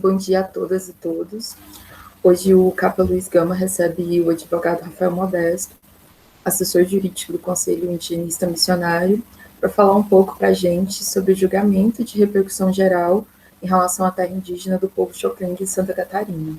Bom dia a todas e todos. Hoje o Capa Luiz Gama recebe o advogado Rafael Modesto, assessor jurídico do Conselho Indigenista Missionário, para falar um pouco para a gente sobre o julgamento de repercussão geral em relação à terra indígena do povo Xoclen de Santa Catarina.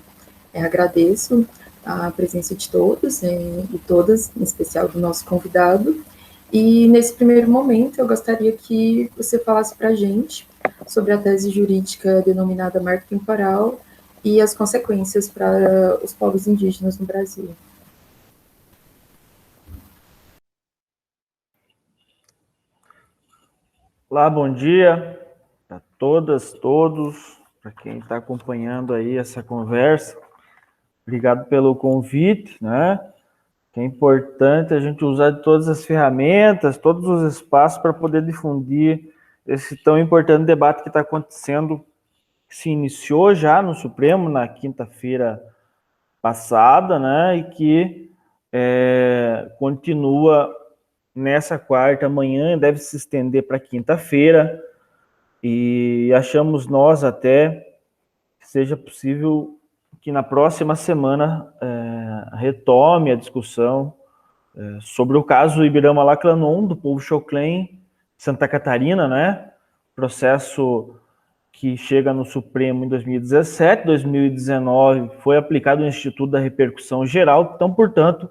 Agradeço a presença de todos e todas, em especial do nosso convidado. E nesse primeiro momento eu gostaria que você falasse para a gente sobre a tese jurídica denominada marco temporal e as consequências para os povos indígenas no Brasil. Olá, bom dia a todas, todos, para quem está acompanhando aí essa conversa. Obrigado pelo convite, né? Que é importante a gente usar de todas as ferramentas, todos os espaços para poder difundir esse tão importante debate que está acontecendo, que se iniciou já no Supremo na quinta-feira passada, né? E que continua nessa quarta, amanhã deve se estender para quinta-feira, e achamos nós até que seja possível que na próxima semana retome a discussão sobre o caso Ibirama Lacranon, do povo Xoclen, Santa Catarina, né? Processo que chega no Supremo em 2017, 2019 foi aplicado o Instituto da Repercussão Geral, então, portanto,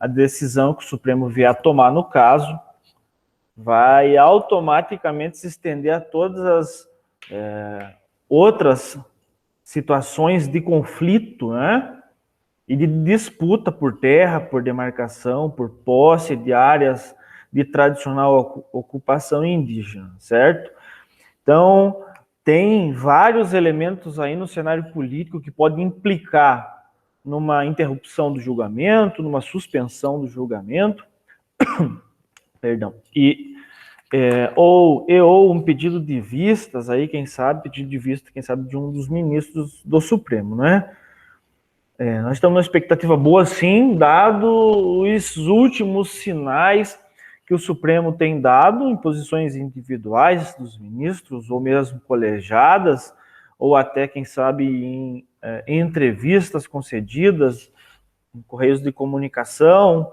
a decisão que o Supremo vier a tomar no caso vai automaticamente se estender a todas as outras situações de conflito, né? E de disputa por terra, por demarcação, por posse de áreas de tradicional ocupação indígena, certo? Então, tem vários elementos aí no cenário político que podem implicar numa interrupção do julgamento, numa suspensão do julgamento, perdão, ou um pedido de vistas aí, quem sabe de um dos ministros do Supremo, né? Nós estamos numa expectativa boa, sim, dado os últimos sinais que o Supremo tem dado em posições individuais dos ministros, ou mesmo colegiadas, ou até, quem sabe, em entrevistas concedidas em correios de comunicação.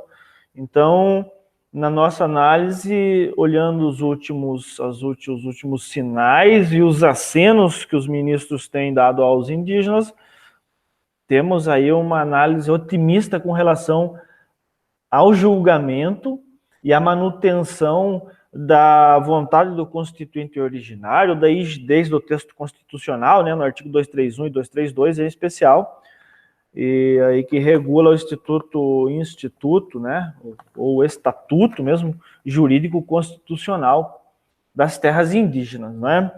Então, na nossa análise, olhando os últimos sinais e os acenos que os ministros têm dado aos indígenas, temos aí uma análise otimista com relação ao julgamento e à manutenção da vontade do constituinte originário, desde o texto constitucional, né, no artigo 231 e 232 em especial, e aí que regula o instituto, né, ou estatuto mesmo, jurídico constitucional das terras indígenas, né?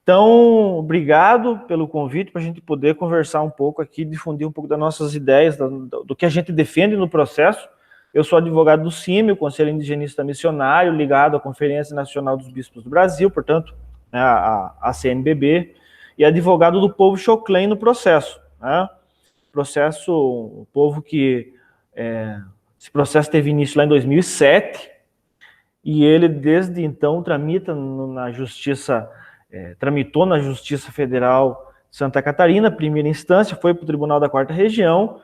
Então, obrigado pelo convite para a gente poder conversar um pouco aqui, difundir um pouco das nossas ideias, do que a gente defende no processo. Eu sou advogado do CIMI, o Conselho Indigenista Missionário, ligado à Conferência Nacional dos Bispos do Brasil, portanto, né, a CNBB, e advogado do povo Xoclen no processo, né? O povo que... esse processo teve início lá em 2007, e ele, desde então, tramitou na Justiça Federal de Santa Catarina, primeira instância, foi para o Tribunal da Quarta Região.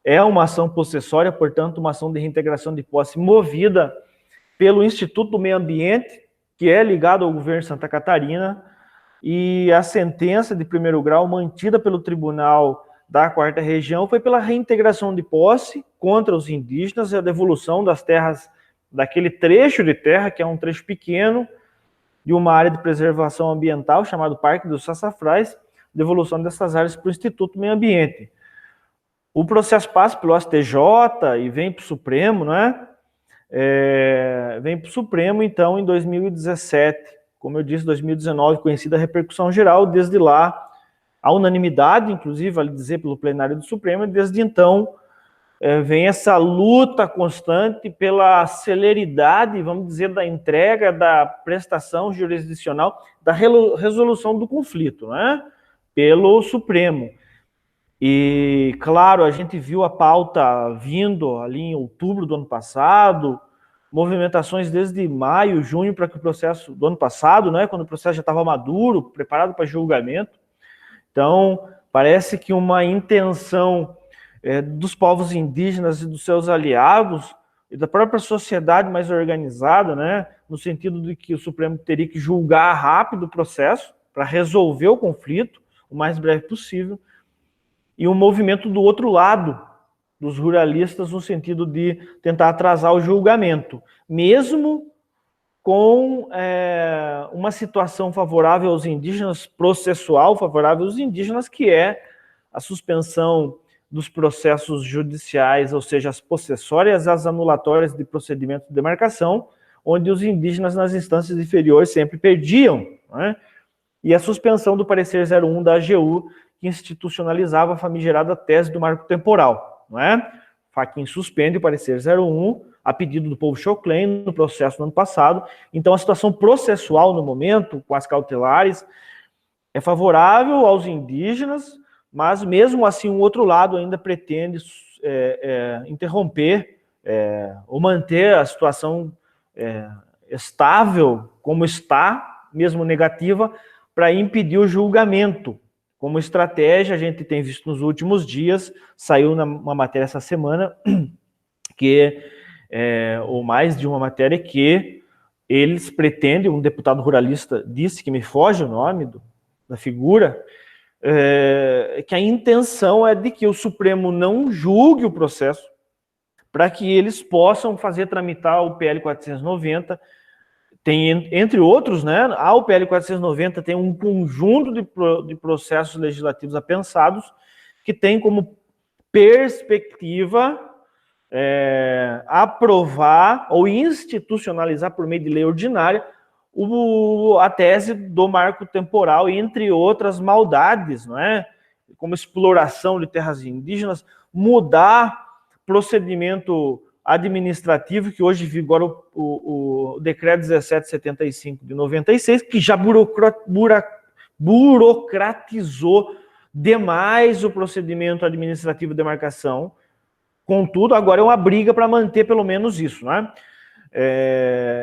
É uma ação possessória, portanto, uma ação de reintegração de posse movida pelo Instituto do Meio Ambiente, que é ligado ao governo de Santa Catarina, e a sentença de primeiro grau mantida pelo Tribunal da Quarta Região foi pela reintegração de posse contra os indígenas e a devolução das terras, daquele trecho de terra, que é um trecho pequeno, de uma área de preservação ambiental chamado Parque dos Sassafrás, devolução dessas áreas para o Instituto do Meio Ambiente. O processo passa pelo STJ e vem para o Supremo, né? Vem para o Supremo, então, em 2017. Como eu disse, 2019, conhecida a repercussão geral, desde lá, a unanimidade, inclusive, vale dizer, pelo plenário do Supremo, e desde então vem essa luta constante pela celeridade, vamos dizer, da entrega, da prestação jurisdicional, da resolução do conflito, né? Pelo Supremo. E, claro, a gente viu a pauta vindo ali em outubro do ano passado, movimentações desde maio, junho, para que o processo do ano passado, né, quando o processo já estava maduro, preparado para julgamento. Então, parece que uma intenção dos povos indígenas e dos seus aliados e da própria sociedade mais organizada, né, no sentido de que o Supremo teria que julgar rápido o processo para resolver o conflito o mais breve possível, e um movimento do outro lado, dos ruralistas, no sentido de tentar atrasar o julgamento, mesmo com uma situação favorável aos indígenas, processual favorável aos indígenas, que é a suspensão dos processos judiciais, ou seja, as possessórias e as anulatórias de procedimento de demarcação, onde os indígenas nas instâncias inferiores sempre perdiam, né? E a suspensão do parecer 01 da AGU, que institucionalizava a famigerada tese do marco temporal, não é? Fachin suspende o parecer 01 a pedido do povo Xoclen no processo do ano passado. Então, a situação processual no momento, com as cautelares, é favorável aos indígenas, mas mesmo assim o outro lado ainda pretende interromper ou manter a situação estável como está, mesmo negativa, para impedir o julgamento. Como estratégia, a gente tem visto nos últimos dias, saiu uma matéria essa semana, ou mais de uma matéria, que eles pretendem, um deputado ruralista disse, que me foge o nome da figura, que a intenção é de que o Supremo não julgue o processo, para que eles possam fazer tramitar o PL 490. Tem, entre outros, né, o PL 490 tem um conjunto de processos legislativos apensados que tem como perspectiva aprovar ou institucionalizar por meio de lei ordinária a tese do marco temporal, entre outras maldades, não é? Como exploração de terras indígenas, mudar procedimento administrativo, que hoje vigora o decreto 1775 de 96, que já burocratizou demais o procedimento administrativo de demarcação. Contudo, agora é uma briga para manter pelo menos isso, né?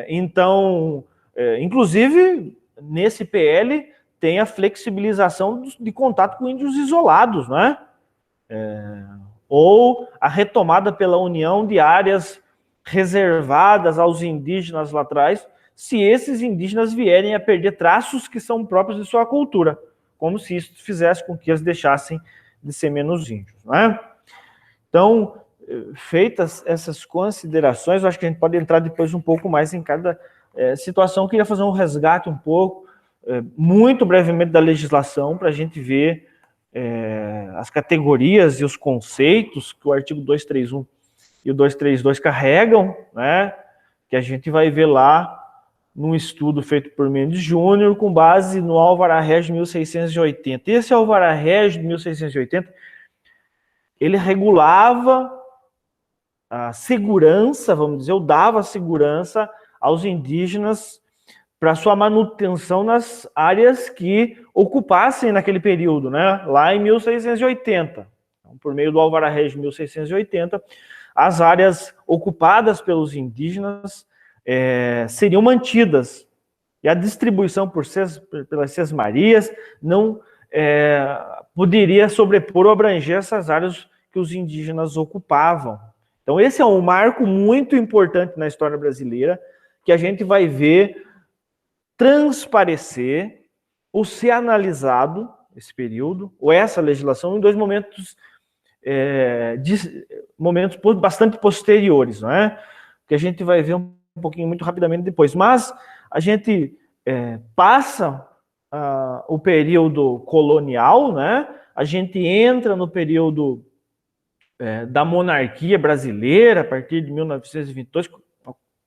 Então, inclusive, nesse PL tem a flexibilização de contato com índios isolados, né? Ou a retomada pela União de áreas reservadas aos indígenas lá atrás, se esses indígenas vierem a perder traços que são próprios de sua cultura, como se isso fizesse com que eles deixassem de ser menos índios, né? Então, feitas essas considerações, eu acho que a gente pode entrar depois um pouco mais em cada situação. Eu queria fazer um resgate um pouco, muito brevemente, da legislação, para a gente ver as categorias e os conceitos que o artigo 231 e o 232 carregam, né, que a gente vai ver lá num estudo feito por Mendes Júnior, com base no Alvará Regis de 1680. Esse Alvará Regis de 1680, ele regulava a segurança, vamos dizer, ou dava segurança aos indígenas para sua manutenção nas áreas que ocupassem naquele período, né? Lá em 1680. Então, por meio do Alvará Regis de 1680, as áreas ocupadas pelos indígenas seriam mantidas. E a distribuição pelas sesmarias não poderia sobrepor ou abranger essas áreas que os indígenas ocupavam. Então, esse é um marco muito importante na história brasileira, que a gente vai ver transparecer ou ser analisado, esse período, ou essa legislação, em dois momentos, momentos bastante posteriores, não é? Que a gente vai ver um pouquinho muito rapidamente depois. Mas a gente passa o período colonial, né? A gente entra no período da monarquia brasileira, a partir de 1922,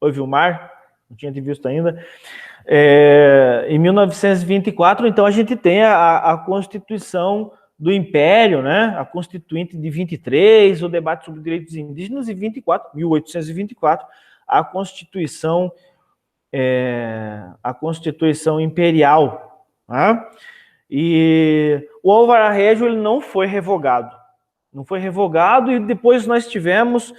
o Vilmar não tinha visto ainda. Em 1924, então, a gente tem a Constituição do Império, né? A Constituinte de 23, o debate sobre direitos indígenas, e 1824, a Constituição Imperial. Né? E o Alvará Regis ele não foi revogado. Não foi revogado, e depois nós tivemos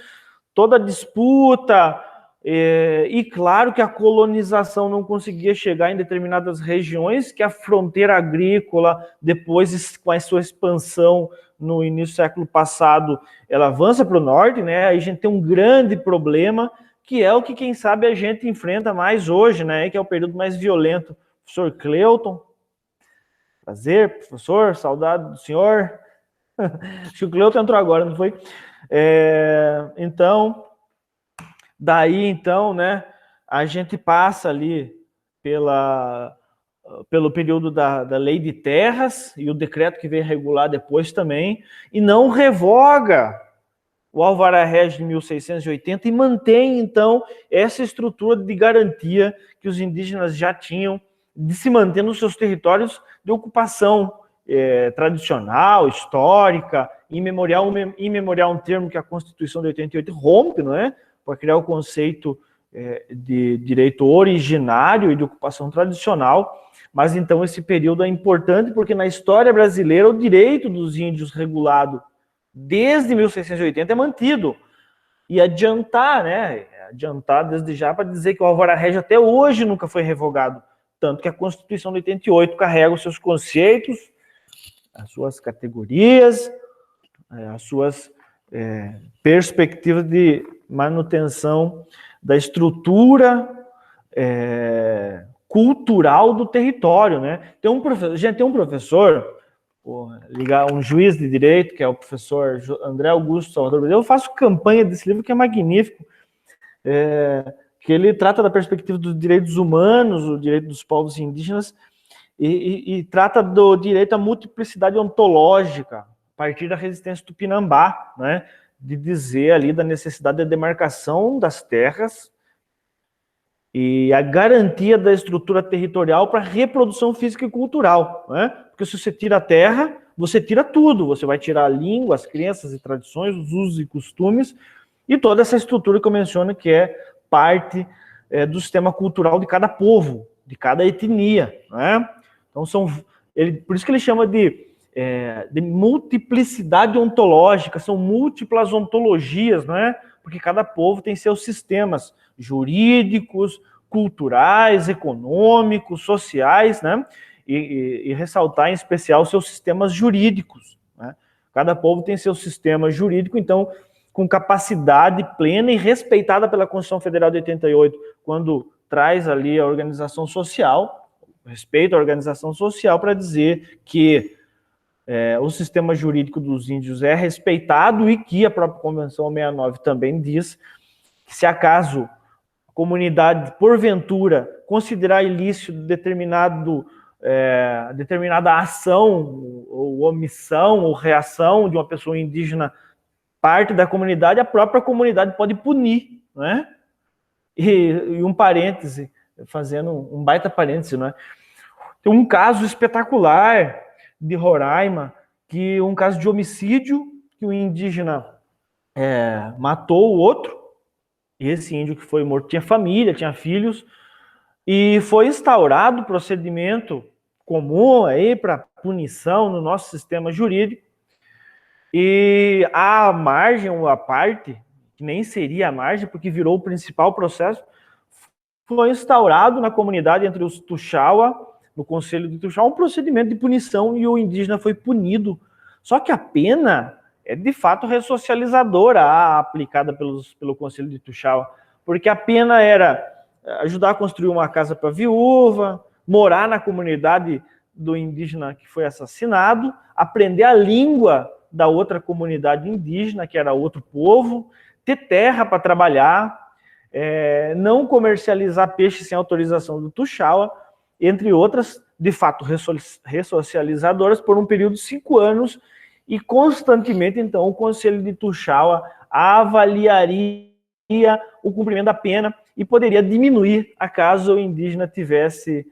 toda a disputa E claro que a colonização não conseguia chegar em determinadas regiões, que a fronteira agrícola, depois com a sua expansão no início do século passado, ela avança para o norte, né? Aí a gente tem um grande problema, que é o que, quem sabe, a gente enfrenta mais hoje, né? Que é o período mais violento. Professor Cleuton, prazer, professor, saudade do senhor. Acho que o Cleuton entrou agora, não foi? Então, daí, então, né, a gente passa ali pelo período da Lei de Terras e o decreto que veio regular depois também, e não revoga o Alvará Regis de 1680 e mantém, então, essa estrutura de garantia que os indígenas já tinham de se manter nos seus territórios de ocupação tradicional, histórica, imemorial, um termo que a Constituição de 88 rompe, não é? Para criar o conceito de direito originário e de ocupação tradicional. Mas então esse período é importante porque na história brasileira o direito dos índios regulado desde 1680 é mantido. E adiantar, né? Adiantar desde já para dizer que o Alvará Regis até hoje nunca foi revogado. Tanto que a Constituição de 88 carrega os seus conceitos, as suas categorias, as suas perspectivas de manutenção da estrutura cultural do território, né? Tem um professor, um juiz de direito, que é o professor André Augusto Salvador. Eu faço campanha desse livro, que é magnífico, que ele trata da perspectiva dos direitos humanos, o direito dos povos indígenas, e trata do direito à multiplicidade ontológica, a partir da resistência tupinambá, né? De dizer ali da necessidade da demarcação das terras e a garantia da estrutura territorial para reprodução física e cultural, né? Porque se você tira a terra, você tira tudo, você vai tirar a língua, as crenças e tradições, os usos e costumes, e toda essa estrutura que eu menciono, que é parte do sistema cultural de cada povo, de cada etnia, né? Então, por isso que ele chama de multiplicidade ontológica, são múltiplas ontologias, não é? Porque cada povo tem seus sistemas jurídicos, culturais, econômicos, sociais, né? E ressaltar em especial seus sistemas jurídicos, né? Cada povo tem seu sistema jurídico, então, com capacidade plena e respeitada pela Constituição Federal de 88, quando traz ali a organização social, respeito à organização social, para dizer que o sistema jurídico dos índios é respeitado e que a própria Convenção 69 também diz que, se acaso a comunidade, porventura, considerar ilícito determinada ação, ou omissão, ou reação de uma pessoa indígena, parte da comunidade, a própria comunidade pode punir, né? E um parêntese, fazendo um baita parêntese, né? Tem um caso espetacular de Roraima, um caso de homicídio, que o indígena matou o outro, e esse índio que foi morto tinha família, tinha filhos, e foi instaurado o procedimento comum aí para punição no nosso sistema jurídico, e a margem, ou a parte, que nem seria a margem, porque virou o principal processo, foi instaurado na comunidade entre os Tuxaua, no Conselho de Tuxaua, um procedimento de punição, e o indígena foi punido. Só que a pena é, de fato, ressocializadora aplicada pelo Conselho de Tuxaua, porque a pena era ajudar a construir uma casa para a viúva, morar na comunidade do indígena que foi assassinado, aprender a língua da outra comunidade indígena, que era outro povo, ter terra para trabalhar, não comercializar peixe sem autorização do Tuxaua, entre outras, de fato, ressocializadoras por um período de 5 anos, e constantemente, então, o Conselho de Tuxaua avaliaria o cumprimento da pena e poderia diminuir acaso o indígena tivesse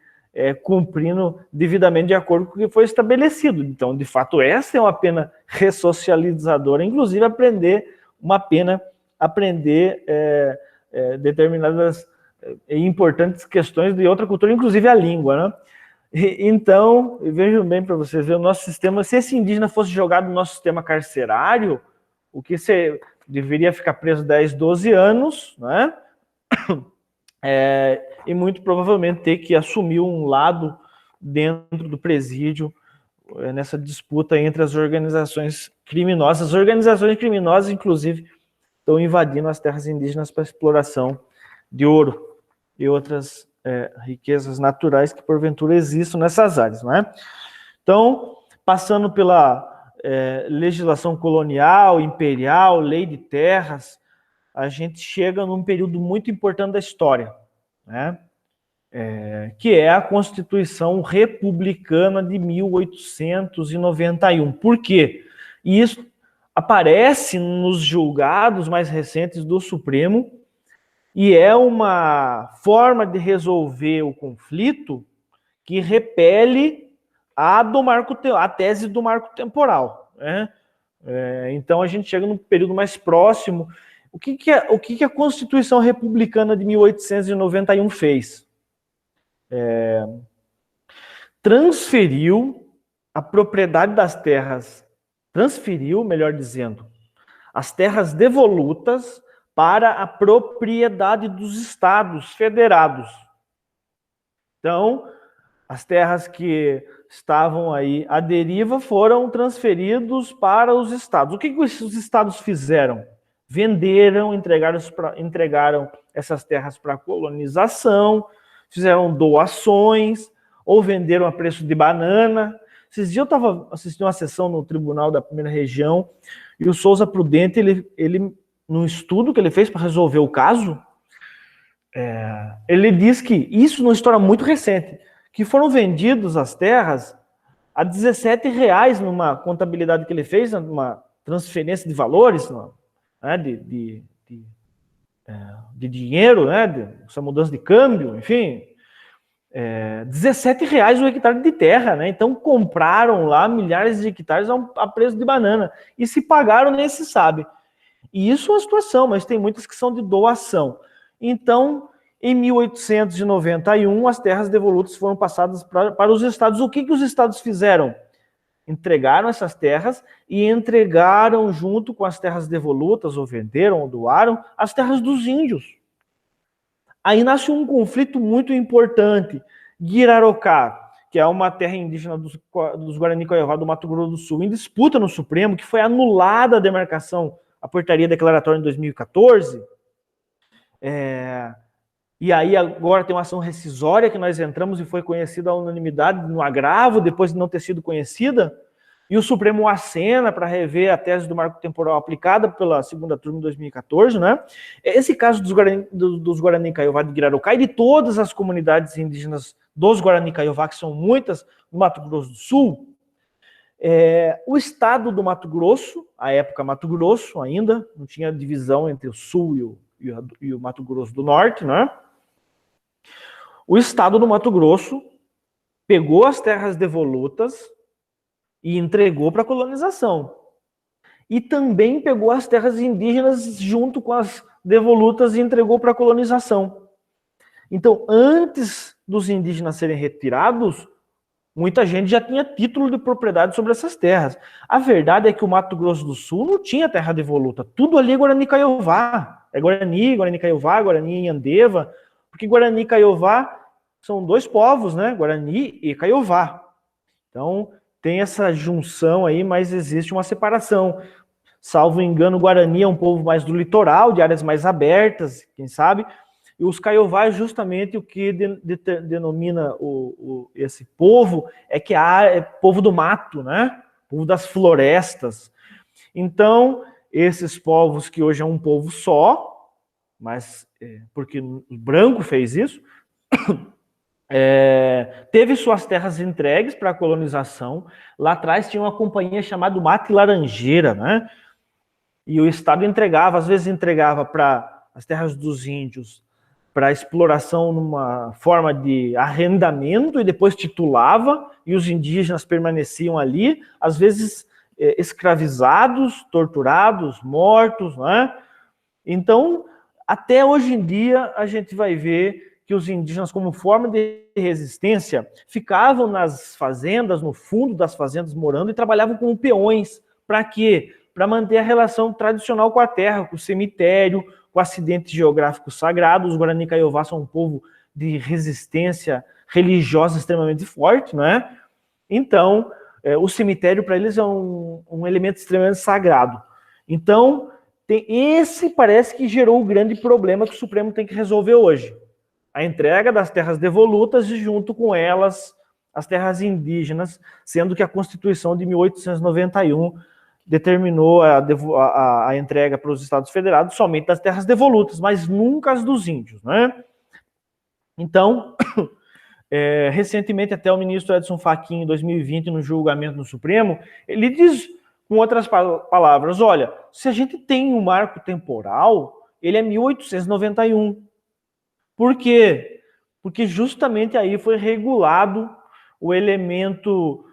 cumprindo devidamente de acordo com o que foi estabelecido. Então, de fato, essa é uma pena ressocializadora, inclusive aprender determinadas importantes questões de outra cultura, inclusive a língua, né? Então, vejam bem para vocês verem, o nosso sistema, se esse indígena fosse jogado no nosso sistema carcerário, o que deveria ficar preso 10, 12 anos, né? e muito provavelmente ter que assumir um lado dentro do presídio nessa disputa entre as organizações criminosas. As organizações criminosas, inclusive, estão invadindo as terras indígenas para exploração de ouro e outras riquezas naturais que porventura existam nessas áreas, não é? Então, passando pela legislação colonial, imperial, lei de terras, a gente chega num período muito importante da história, né? Que é a Constituição Republicana de 1891. Por quê? E isso aparece nos julgados mais recentes do Supremo e é uma forma de resolver o conflito que repele a tese do marco temporal, né? Então a gente chega num período mais próximo. O que a Constituição Republicana de 1891 fez? Transferiu a propriedade das terras, melhor dizendo, as terras devolutas para a propriedade dos estados federados. Então, as terras que estavam aí à deriva foram transferidos para os estados. O que os estados fizeram? Venderam, entregaram essas terras para a colonização, fizeram doações, ou venderam a preço de banana. Esses dias eu estava assistindo uma sessão no Tribunal da Primeira Região e o Souza Prudente, ele num estudo que ele fez para resolver o caso, ele diz que, isso numa história muito recente, que foram vendidos as terras a R$17 numa contabilidade que ele fez, numa transferência de valores, né, de dinheiro, né, essa mudança de câmbio, enfim, R$17 o hectare de terra, né? Então compraram lá milhares de hectares a preço de banana e se pagaram nem se sabe. E isso é uma situação, mas tem muitas que são de doação. Então, em 1891, as terras devolutas foram passadas para os estados. O que os estados fizeram? Entregaram essas terras e entregaram, junto com as terras devolutas, ou venderam, ou doaram, as terras dos índios. Aí nasce um conflito muito importante. Guirarocá, que é uma terra indígena dos Guarani Kaiowá do Mato Grosso do Sul, em disputa no Supremo, que foi anulada a demarcação, a portaria declaratória em 2014. E aí agora tem uma ação rescisória que nós entramos e foi conhecida a unanimidade no agravo, depois de não ter sido conhecida. E o Supremo acena para rever a tese do marco temporal aplicada pela segunda turma de 2014, né? Esse caso dos Guarani Kaiowá de Guirarocá e de todas as comunidades indígenas dos Guarani Kaiowá, que são muitas, no Mato Grosso do Sul, o estado do Mato Grosso, à época Mato Grosso ainda, não tinha divisão entre o Sul e o Mato Grosso do Norte, né? O estado do Mato Grosso pegou as terras devolutas e entregou para a colonização. E também pegou as terras indígenas junto com as devolutas e entregou para a colonização. Então, antes dos indígenas serem retirados, muita gente já tinha título de propriedade sobre essas terras. A verdade é que o Mato Grosso do Sul não tinha terra devoluta. Tudo ali é Guarani Kaiowá. É Guarani Kaiowá, Guarani Inhandeva, porque Guarani Kaiowá são dois povos, né? Guarani e Kaiowá. Então, tem essa junção aí, mas existe uma separação. Salvo engano, o Guarani é um povo mais do litoral, de áreas mais abertas, quem sabe, e os Kaiowá é justamente o que denomina esse povo, é que é povo do mato, né? Povo das florestas. Então, esses povos que hoje é um povo só, mas porque o branco fez isso, teve suas terras entregues para a colonização. Lá atrás tinha uma companhia chamada Mata e Laranjeira, né? E o Estado entregava, às vezes entregava para as terras dos índios para exploração numa forma de arrendamento e depois titulava, e os indígenas permaneciam ali, às vezes escravizados, torturados, mortos, né? Então, até hoje em dia, a gente vai ver que os indígenas, como forma de resistência, ficavam nas fazendas, no fundo das fazendas, morando e trabalhavam como peões. Para quê? Para manter a relação tradicional com a terra, com o cemitério, com acidente geográfico sagrado. Os Guarani Kaiowá são um povo de resistência religiosa extremamente forte, não é? Então, o cemitério para eles é um elemento extremamente sagrado. Então, esse parece que gerou o grande problema que o Supremo tem que resolver hoje. A entrega das terras devolutas e, junto com elas, as terras indígenas, sendo que a Constituição de 1891 determinou a entrega para os Estados Federados somente das terras devolutas, mas nunca as dos índios, né? Então, recentemente, até o ministro Edson Fachin, em 2020, no julgamento no Supremo, ele diz, com outras palavras, olha, se a gente tem um marco temporal, ele é 1891. Por quê? Porque justamente aí foi regulado o elemento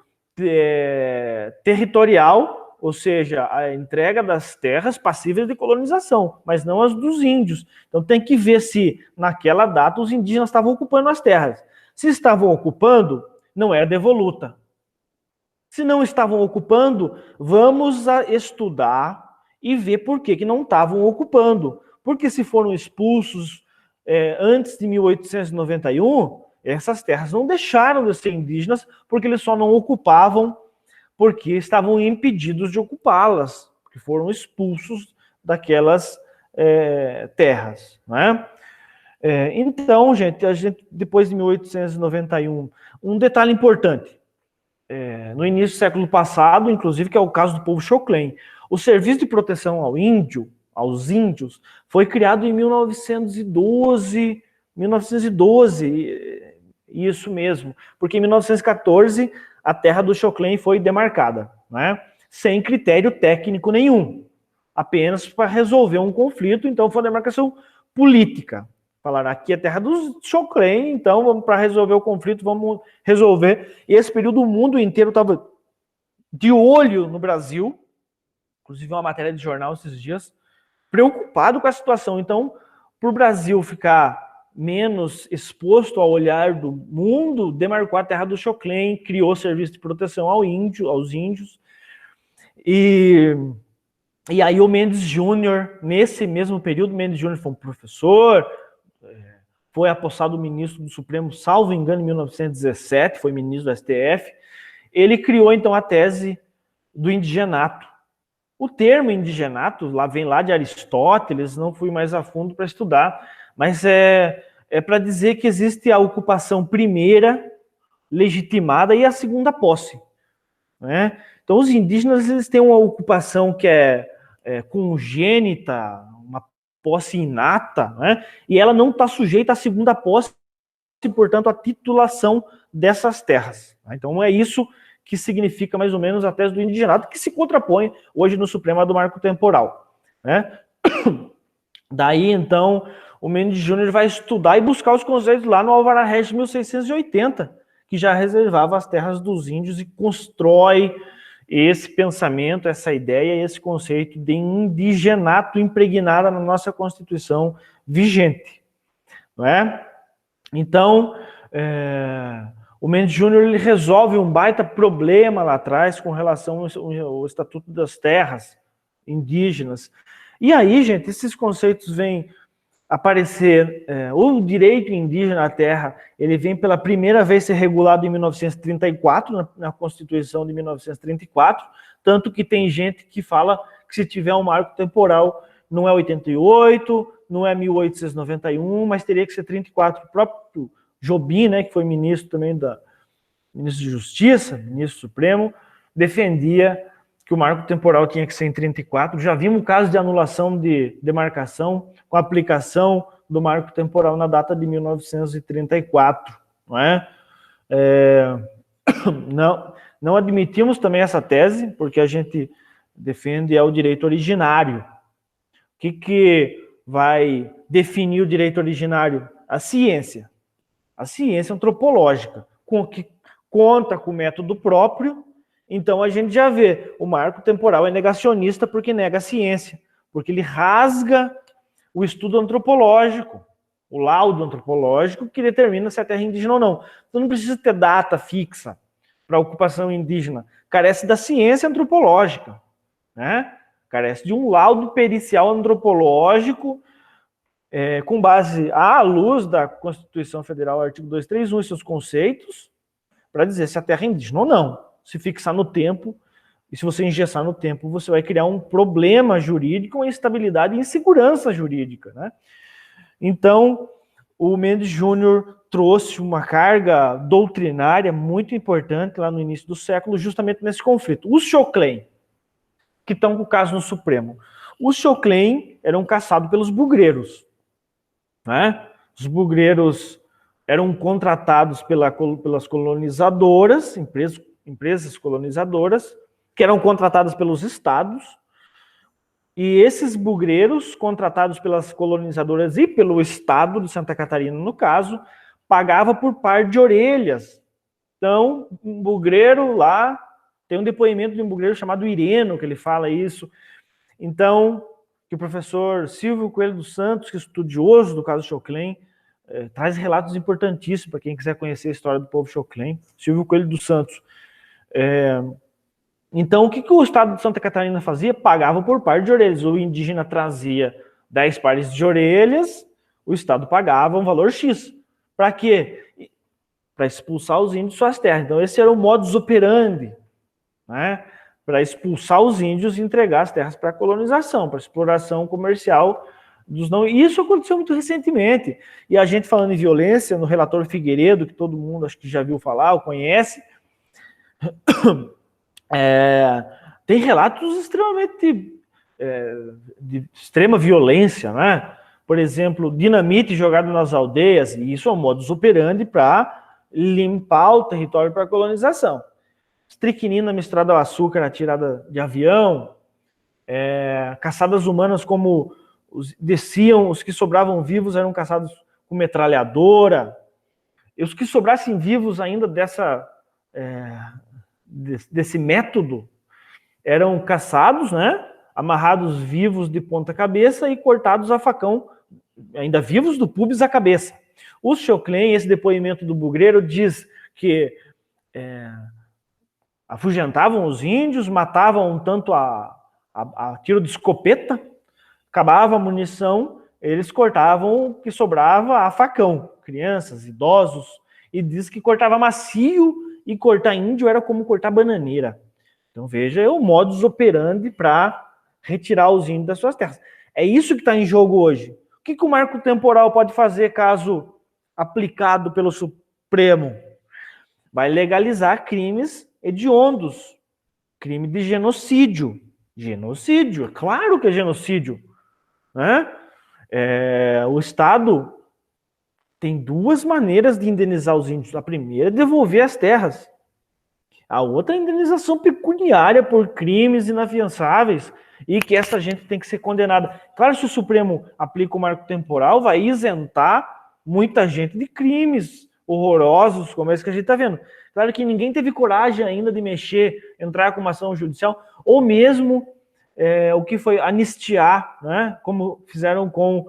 territorial, ou seja, a entrega das terras passíveis de colonização, mas não as dos índios. Então tem que ver se naquela data os indígenas estavam ocupando as terras. Se estavam ocupando, não era devoluta. Se não estavam ocupando, vamos estudar e ver por que não estavam ocupando. Porque se foram expulsos antes de 1891, essas terras não deixaram de ser indígenas porque eles só não ocupavam porque estavam impedidos de ocupá-las, porque foram expulsos daquelas terras, né? Então, gente, depois de 1891, um detalhe importante, no início do século passado, inclusive, que é o caso do povo Xoclen, o Serviço de Proteção aos Índios, foi criado em 1912, isso mesmo, porque em 1914 a terra do Xoclen foi demarcada, né? Sem critério técnico nenhum, apenas para resolver um conflito. Então foi uma demarcação política. Falaram, aqui é terra dos Xoclen, então para resolver o conflito, vamos resolver. E esse período o mundo inteiro estava de olho no Brasil, inclusive uma matéria de jornal esses dias, preocupado com a situação. Então, para o Brasil ficar menos exposto ao olhar do mundo, demarcou a terra do Xoclen, criou serviço de proteção aos índios. E aí o Mendes Júnior, nesse mesmo período, Mendes Júnior foi um professor, foi apossado ministro do Supremo, salvo engano, em 1917, foi ministro do STF. Ele criou, então, a tese do indigenato. O termo indigenato vem lá de Aristóteles, não fui mais a fundo para estudar, mas é para dizer que existe a ocupação primeira, legitimada, e a segunda posse, né? Então, os indígenas eles têm uma ocupação que é congênita, uma posse inata, né? E ela não está sujeita à segunda posse, portanto, à titulação dessas terras. Então, é isso que significa mais ou menos a tese do indigenato, que se contrapõe hoje no Supremo do marco temporal, né? Daí, então, o Mendes Júnior vai estudar e buscar os conceitos lá no Alvará Regis de 1680, que já reservava as terras dos índios, e constrói esse pensamento, essa ideia, esse conceito de indigenato impregnado na nossa Constituição vigente, não é? Então, o Mendes Júnior ele resolve um baita problema lá atrás com relação ao Estatuto das Terras Indígenas. E aí, gente, esses conceitos vêm aparecer. O direito indígena à terra, ele vem pela primeira vez ser regulado em 1934, na Constituição de 1934, tanto que tem gente que fala que se tiver um marco temporal, não é 88, não é 1891, mas teria que ser 34. O próprio Jobim, né, que foi ministro também ministro de Justiça, ministro Supremo, defendia que o marco temporal tinha que ser em 34. Já vimos casos de anulação de demarcação com a aplicação do marco temporal na data de 1934, não é? Não admitimos também essa tese, porque a gente defende o direito originário. O que vai definir o direito originário? A ciência antropológica, que conta com o método próprio. Então a gente já vê, o marco temporal é negacionista porque nega a ciência, porque ele rasga o estudo antropológico, o laudo antropológico que determina se a terra é indígena ou não. Então não precisa ter data fixa para a ocupação indígena, carece da ciência antropológica, né? Carece de um laudo pericial antropológico com base à luz da Constituição Federal, artigo 231 e seus conceitos, para dizer se a terra é indígena ou não. Se fixar no tempo, e se você engessar no tempo, você vai criar um problema jurídico, uma instabilidade e insegurança jurídica, né? Então, o Mendes Júnior trouxe uma carga doutrinária muito importante lá no início do século, justamente nesse conflito. Os Choclen, que estão com o caso no Supremo. Os Choclen eram caçados pelos bugreiros, né? Os bugreiros eram contratados pelas colonizadoras, empresas colonizadoras, que eram contratadas pelos estados, e esses bugreiros, contratados pelas colonizadoras e pelo estado de Santa Catarina, no caso, pagava por par de orelhas. Então, um bugreiro lá, tem um depoimento de um bugreiro chamado Ireno, que ele fala isso. Então, que o professor Silvio Coelho dos Santos, que é estudioso do caso Choclen, traz relatos importantíssimos para quem quiser conhecer a história do povo Choclen. Silvio Coelho dos Santos. Então, o que o estado de Santa Catarina fazia? Pagava por par de orelhas. O indígena trazia 10 pares de orelhas, o estado pagava um valor X. Para quê? Para expulsar os índios de suas terras. Então, esse era o modus operandi, né? Para expulsar os índios e entregar as terras para a colonização, para a exploração comercial dos não. E isso aconteceu muito recentemente. E a gente falando em violência, no relatório Figueiredo, que todo mundo acho que já viu falar ou conhece, tem relatos extremamente de extrema violência, né? Por exemplo, dinamite jogado nas aldeias, e isso é um modus operandi para limpar o território para a colonização. Estricnina misturada ao açúcar atirada de avião, caçadas humanas como desciam, os que sobravam vivos eram caçados com metralhadora, e os que sobrassem vivos ainda desse método eram caçados, né, amarrados vivos de ponta cabeça e cortados a facão, ainda vivos do pubis à cabeça. O Choclen, esse depoimento do bugreiro, diz que afugentavam os índios, matavam um tanto a tiro de escopeta, acabava a munição, eles cortavam o que sobrava a facão, crianças, idosos, e diz que cortava macio, e cortar índio era como cortar bananeira. Então veja, é o modus operandi para retirar os índios das suas terras. É isso que está em jogo hoje. O que o marco temporal pode fazer caso aplicado pelo Supremo? Vai legalizar crimes hediondos, crime de genocídio. Genocídio, é claro que é genocídio, né? O Estado tem duas maneiras de indenizar os índios. A primeira é devolver as terras. A outra é a indenização pecuniária por crimes inafiançáveis e que essa gente tem que ser condenada. Claro, se o Supremo aplica o marco temporal, vai isentar muita gente de crimes horrorosos, como esse que a gente está vendo. Claro que ninguém teve coragem ainda de mexer, entrar com uma ação judicial, ou mesmo o que foi anistiar, né, como fizeram com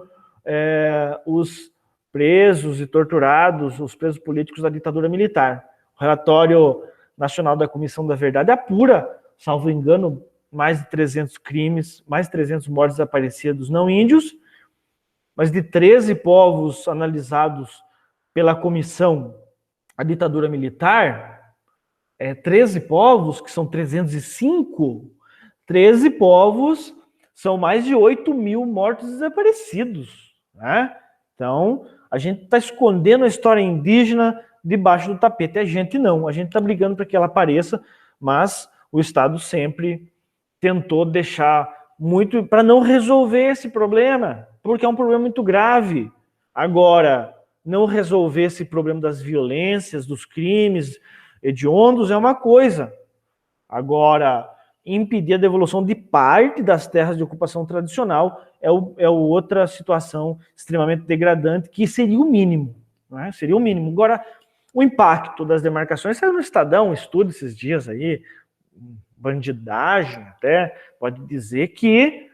os presos e torturados, os presos políticos da ditadura militar. O relatório nacional da Comissão da Verdade apura, salvo engano, mais de 300 crimes, mais de 300 mortes desaparecidos não índios, mas de 13 povos analisados pela comissão a ditadura militar, 13 povos, que são 305, 13 povos são mais de 8 mil mortos desaparecidos, né? Então, a gente está escondendo a história indígena debaixo do tapete. A gente não, a gente está brigando para que ela apareça, mas o Estado sempre tentou deixar muito para não resolver esse problema, porque é um problema muito grave. Agora, não resolver esse problema das violências, dos crimes hediondos é uma coisa. Agora, impedir a devolução de parte das terras de ocupação tradicional é outra situação extremamente degradante, que seria o mínimo, né? Seria o mínimo. Agora, o impacto das demarcações, saiu no Estadão, um estudo esses dias aí, bandidagem até, pode dizer que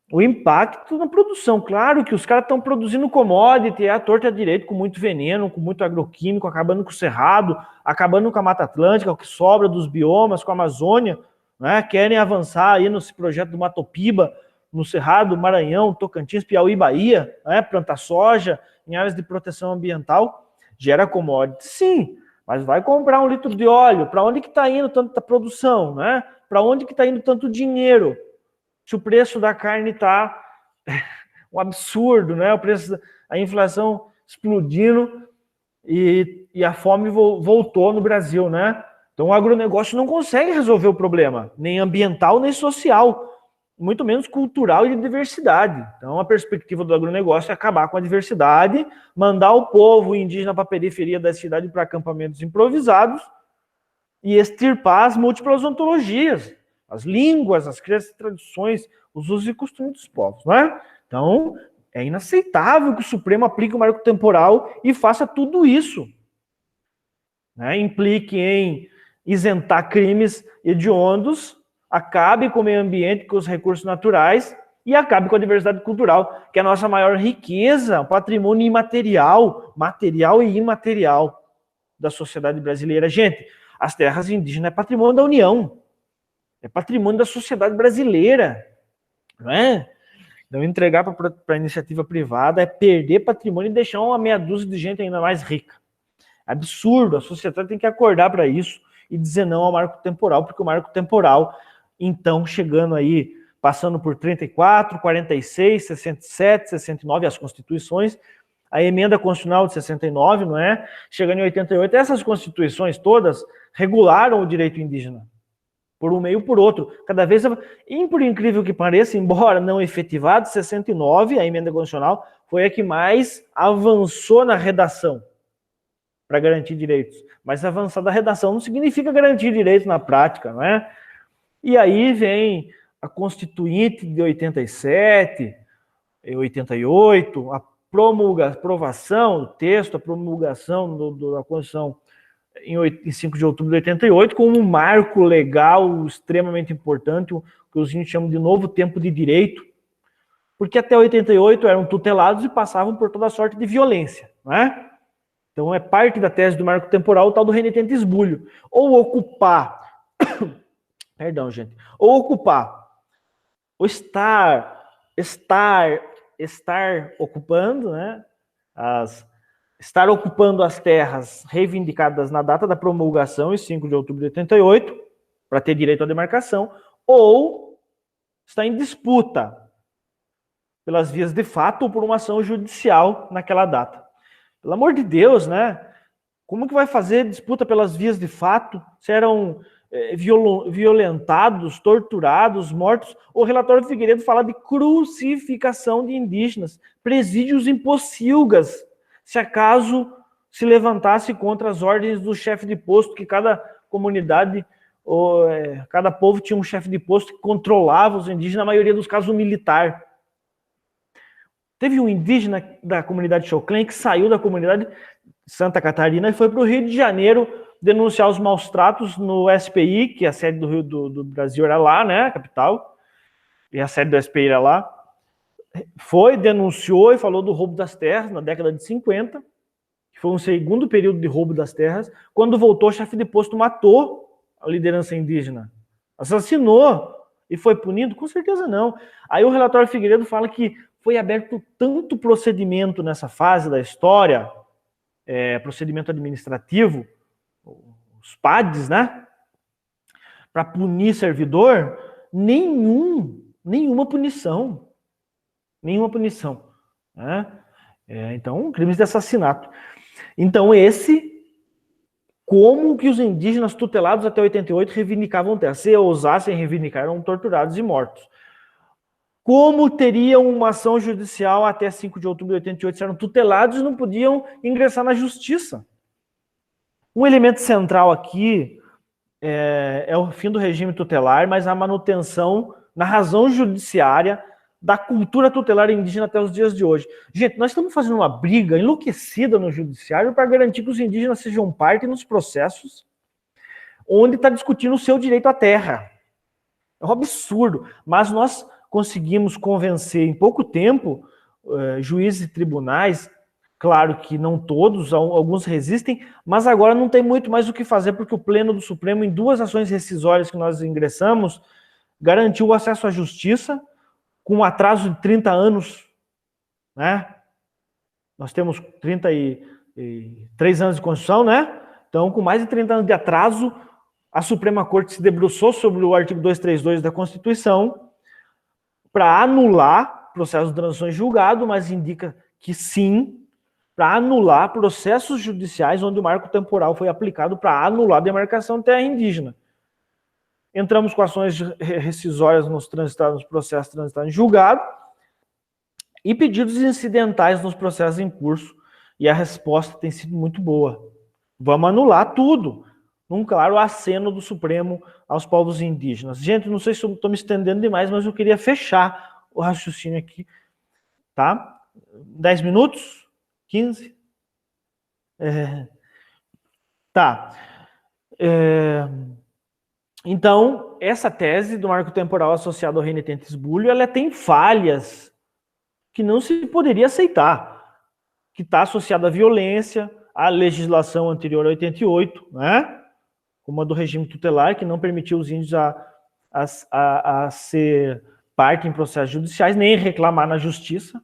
o impacto na produção, claro que os caras estão produzindo commodity, à torta e à direito, com muito veneno, com muito agroquímico, acabando com o cerrado, acabando com a Mata Atlântica, o que sobra dos biomas, com a Amazônia, né? Querem avançar aí nesse projeto do Matopiba no Cerrado, Maranhão, Tocantins, Piauí, Bahia, né, plantar soja em áreas de proteção ambiental, gera commodity, sim, mas vai comprar 1 litro de óleo, para onde que está indo tanta produção, né? Para onde que está indo tanto dinheiro? Se o preço da carne está um absurdo, né? O preço, a inflação explodindo e a fome voltou no Brasil, né? Então o agronegócio não consegue resolver o problema, nem ambiental, nem social, muito menos cultural e de diversidade. Então a perspectiva do agronegócio é acabar com a diversidade, mandar o povo indígena para a periferia da cidade para acampamentos improvisados e extirpar as múltiplas ontologias, as línguas, as crenças, tradições, os usos e costumes dos povos, não é? Então, é inaceitável que o Supremo aplique o marco temporal e faça tudo isso, né? Implique em isentar crimes hediondos, acabe com o meio ambiente, com os recursos naturais e acabe com a diversidade cultural, que é a nossa maior riqueza, o patrimônio imaterial, material e imaterial da sociedade brasileira. Gente, as terras indígenas é patrimônio da União, é patrimônio da sociedade brasileira, não é? Então, entregar para a iniciativa privada é perder patrimônio e deixar uma meia dúzia de gente ainda mais rica. Absurdo, a sociedade tem que acordar para isso e dizer não ao marco temporal, porque o marco temporal, então, chegando aí, passando por 34, 46, 67, 69, as constituições, a emenda constitucional de 69, não é? Chegando em 88, essas constituições todas regularam o direito indígena, por um meio ou por outro. Cada vez, e por incrível que pareça, embora não efetivado, 69, a emenda constitucional, foi a que mais avançou na redação para garantir direitos. Mas avançar da redação não significa garantir direitos na prática, não é? E aí vem a Constituinte de 87, 88, a aprovação do texto, a promulgação da Constituição em 5 de outubro de 88, com um marco legal extremamente importante, o que os índios chamam de novo tempo de direito, porque até 88 eram tutelados e passavam por toda sorte de violência, não é? Então é parte da tese do marco temporal o tal do renitente esbulho. Ou ocupar, perdão, gente, ou ocupar, ou estar ocupando, né, estar ocupando as terras reivindicadas na data da promulgação, em 5 de outubro de 88, para ter direito à demarcação, ou está em disputa pelas vias de fato ou por uma ação judicial naquela data. Pelo amor de Deus, né? Como que vai fazer disputa pelas vias de fato? Se eram violentados, torturados, mortos? O relatório do Figueiredo fala de crucificação de indígenas, presídios em pocilgas, se acaso se levantasse contra as ordens do chefe de posto, que cada comunidade, cada povo tinha um chefe de posto que controlava os indígenas, na maioria dos casos um militar. Teve um indígena da comunidade Choclen que saiu da comunidade Santa Catarina e foi para o Rio de Janeiro denunciar os maus tratos no SPI, que a sede do Rio do Brasil era lá, né, a capital, e a sede do SPI era lá. Foi, denunciou e falou do roubo das terras na década de 50, que foi um segundo período de roubo das terras. Quando voltou, o chefe de posto matou a liderança indígena, assassinou e foi punido? Com certeza não. Aí o relatório Figueiredo fala que foi aberto tanto procedimento nessa fase da história, procedimento administrativo, os PADs, né, para punir servidor, nenhuma punição. Nenhuma punição. Né? Então, crimes de assassinato. Então, como que os indígenas tutelados até 88 reivindicavam terra? Se ousassem reivindicar, eram torturados e mortos. Como teriam uma ação judicial até 5 de outubro de 88? Se eram tutelados e não podiam ingressar na justiça. Um elemento central aqui é o fim do regime tutelar, mas a manutenção na razão judiciária da cultura tutelar indígena até os dias de hoje. Gente, nós estamos fazendo uma briga enlouquecida no judiciário para garantir que os indígenas sejam parte nos processos onde está discutindo o seu direito à terra. É um absurdo, mas nós conseguimos convencer em pouco tempo juízes e tribunais, claro que não todos, alguns resistem, mas agora não tem muito mais o que fazer, porque o Pleno do Supremo, em 2 ações rescisórias que nós ingressamos, garantiu o acesso à justiça, com um atraso de 30 anos, né? Nós temos 33 anos de Constituição, né? Então, com mais de 30 anos de atraso, a Suprema Corte se debruçou sobre o artigo 232 da Constituição para anular processo de transição em julgado, mas indica que sim, para anular processos judiciais onde o marco temporal foi aplicado para anular a demarcação de terra indígena. Entramos com ações rescisórias nos processos transitados em julgado e pedidos incidentais nos processos em curso, e a resposta tem sido muito boa. Vamos anular tudo, num claro aceno do Supremo aos povos indígenas. Gente, não sei se eu estou me estendendo demais, mas eu queria fechar o raciocínio aqui, tá? 10 minutos? 15? Tá. Então, essa tese do marco temporal associado ao renitente esbulho, ela tem falhas que não se poderia aceitar, que está associada à violência, à legislação anterior a 88, né? Como a do regime tutelar, que não permitiu os índios a ser parte em processos judiciais, nem reclamar na justiça,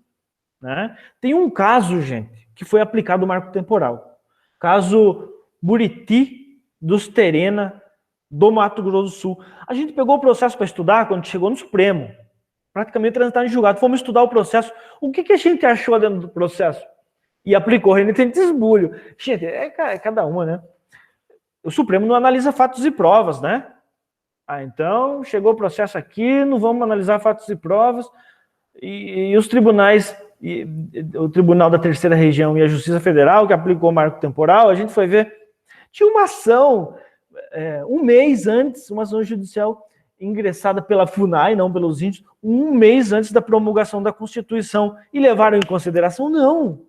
né? Tem um caso, gente, que foi aplicado o marco temporal. Caso Buriti dos Terena, do Mato Grosso do Sul. A gente pegou o processo para estudar quando chegou no Supremo, praticamente transitado em julgado. Fomos estudar o processo. O que a gente achou dentro do processo? E aplicou renitente esbulho. Gente, é cada uma, né? O Supremo não analisa fatos e provas, né? Então, chegou o processo aqui, não vamos analisar fatos e provas, e os tribunais, o Tribunal da Terceira Região e a Justiça Federal, que aplicou o marco temporal, a gente foi ver, tinha uma ação, um mês antes, uma ação judicial ingressada pela FUNAI, não pelos índios, um mês antes da promulgação da Constituição, e levaram em consideração? Não.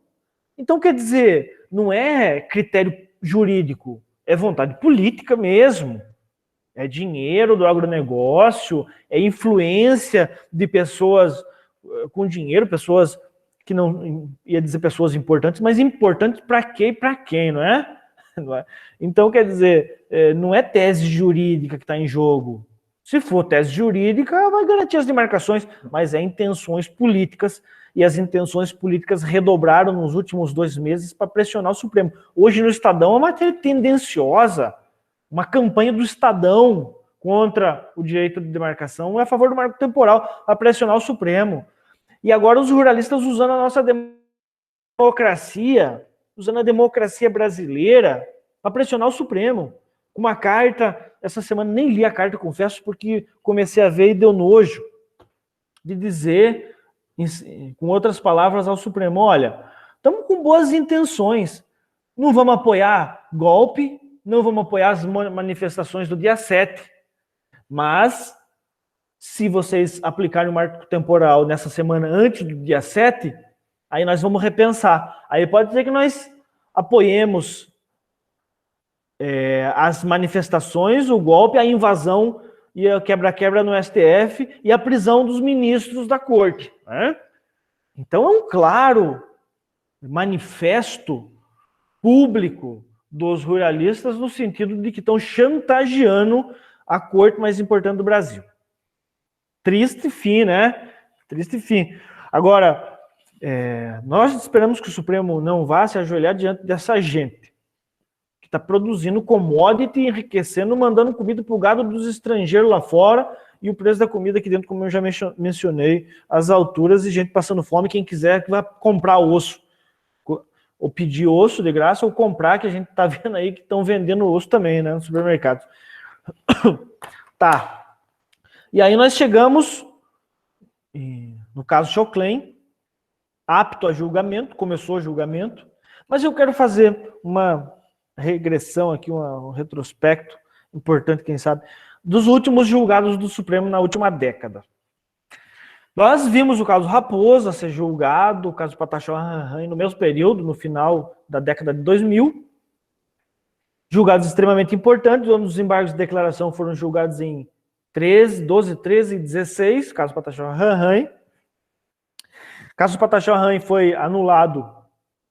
Então, quer dizer, não é critério jurídico, é vontade política mesmo. É dinheiro do agronegócio, é influência de pessoas com dinheiro, pessoas que não ia dizer pessoas importantes, mas importantes para quê e para quem, não é? Então, quer dizer, não é tese jurídica que está em jogo. Se for tese jurídica, vai garantir as demarcações, mas é intenções políticas, e as intenções políticas redobraram nos últimos 2 meses para pressionar o Supremo. Hoje no Estadão é uma matéria tendenciosa, uma campanha do Estadão contra o direito de demarcação, é a favor do marco temporal, para pressionar o Supremo. E agora os ruralistas usando a nossa democracia, usando a democracia brasileira, para pressionar o Supremo. Uma carta, essa semana nem li a carta, confesso, porque comecei a ver e deu nojo, de dizer, com outras palavras, ao Supremo, olha, estamos com boas intenções, não vamos apoiar golpe, não vamos apoiar as manifestações do dia 7, mas se vocês aplicarem o marco temporal nessa semana antes do dia 7, aí nós vamos repensar. Aí pode ser que nós apoiemos as manifestações, o golpe, a invasão e a quebra-quebra no STF e a prisão dos ministros da corte, né? Então é um claro manifesto público dos ruralistas no sentido de que estão chantageando a corte mais importante do Brasil. Triste fim, né? Triste fim. Agora, nós esperamos que o Supremo não vá se ajoelhar diante dessa gente que está produzindo commodity, enriquecendo, mandando comida para o gado dos estrangeiros lá fora, e o preço da comida aqui dentro, como eu já mencionei, as alturas, e gente passando fome, quem quiser que vai comprar osso, ou pedir osso de graça, ou comprar, que a gente está vendo aí que estão vendendo osso também, né, no supermercado. Tá. E aí nós chegamos, no caso Choclen, apto a julgamento, começou o julgamento, mas eu quero fazer uma regressão aqui, um retrospecto importante, quem sabe, dos últimos julgados do Supremo na última década. Nós vimos o caso Raposa ser julgado, o caso Pataxó no mesmo período, no final da década de 2000. Julgados extremamente importantes, os embargos de declaração foram julgados em 12, 13 e 16, caso Pataxó Ranhan. Caso Pataxó Ranhan foi anulado,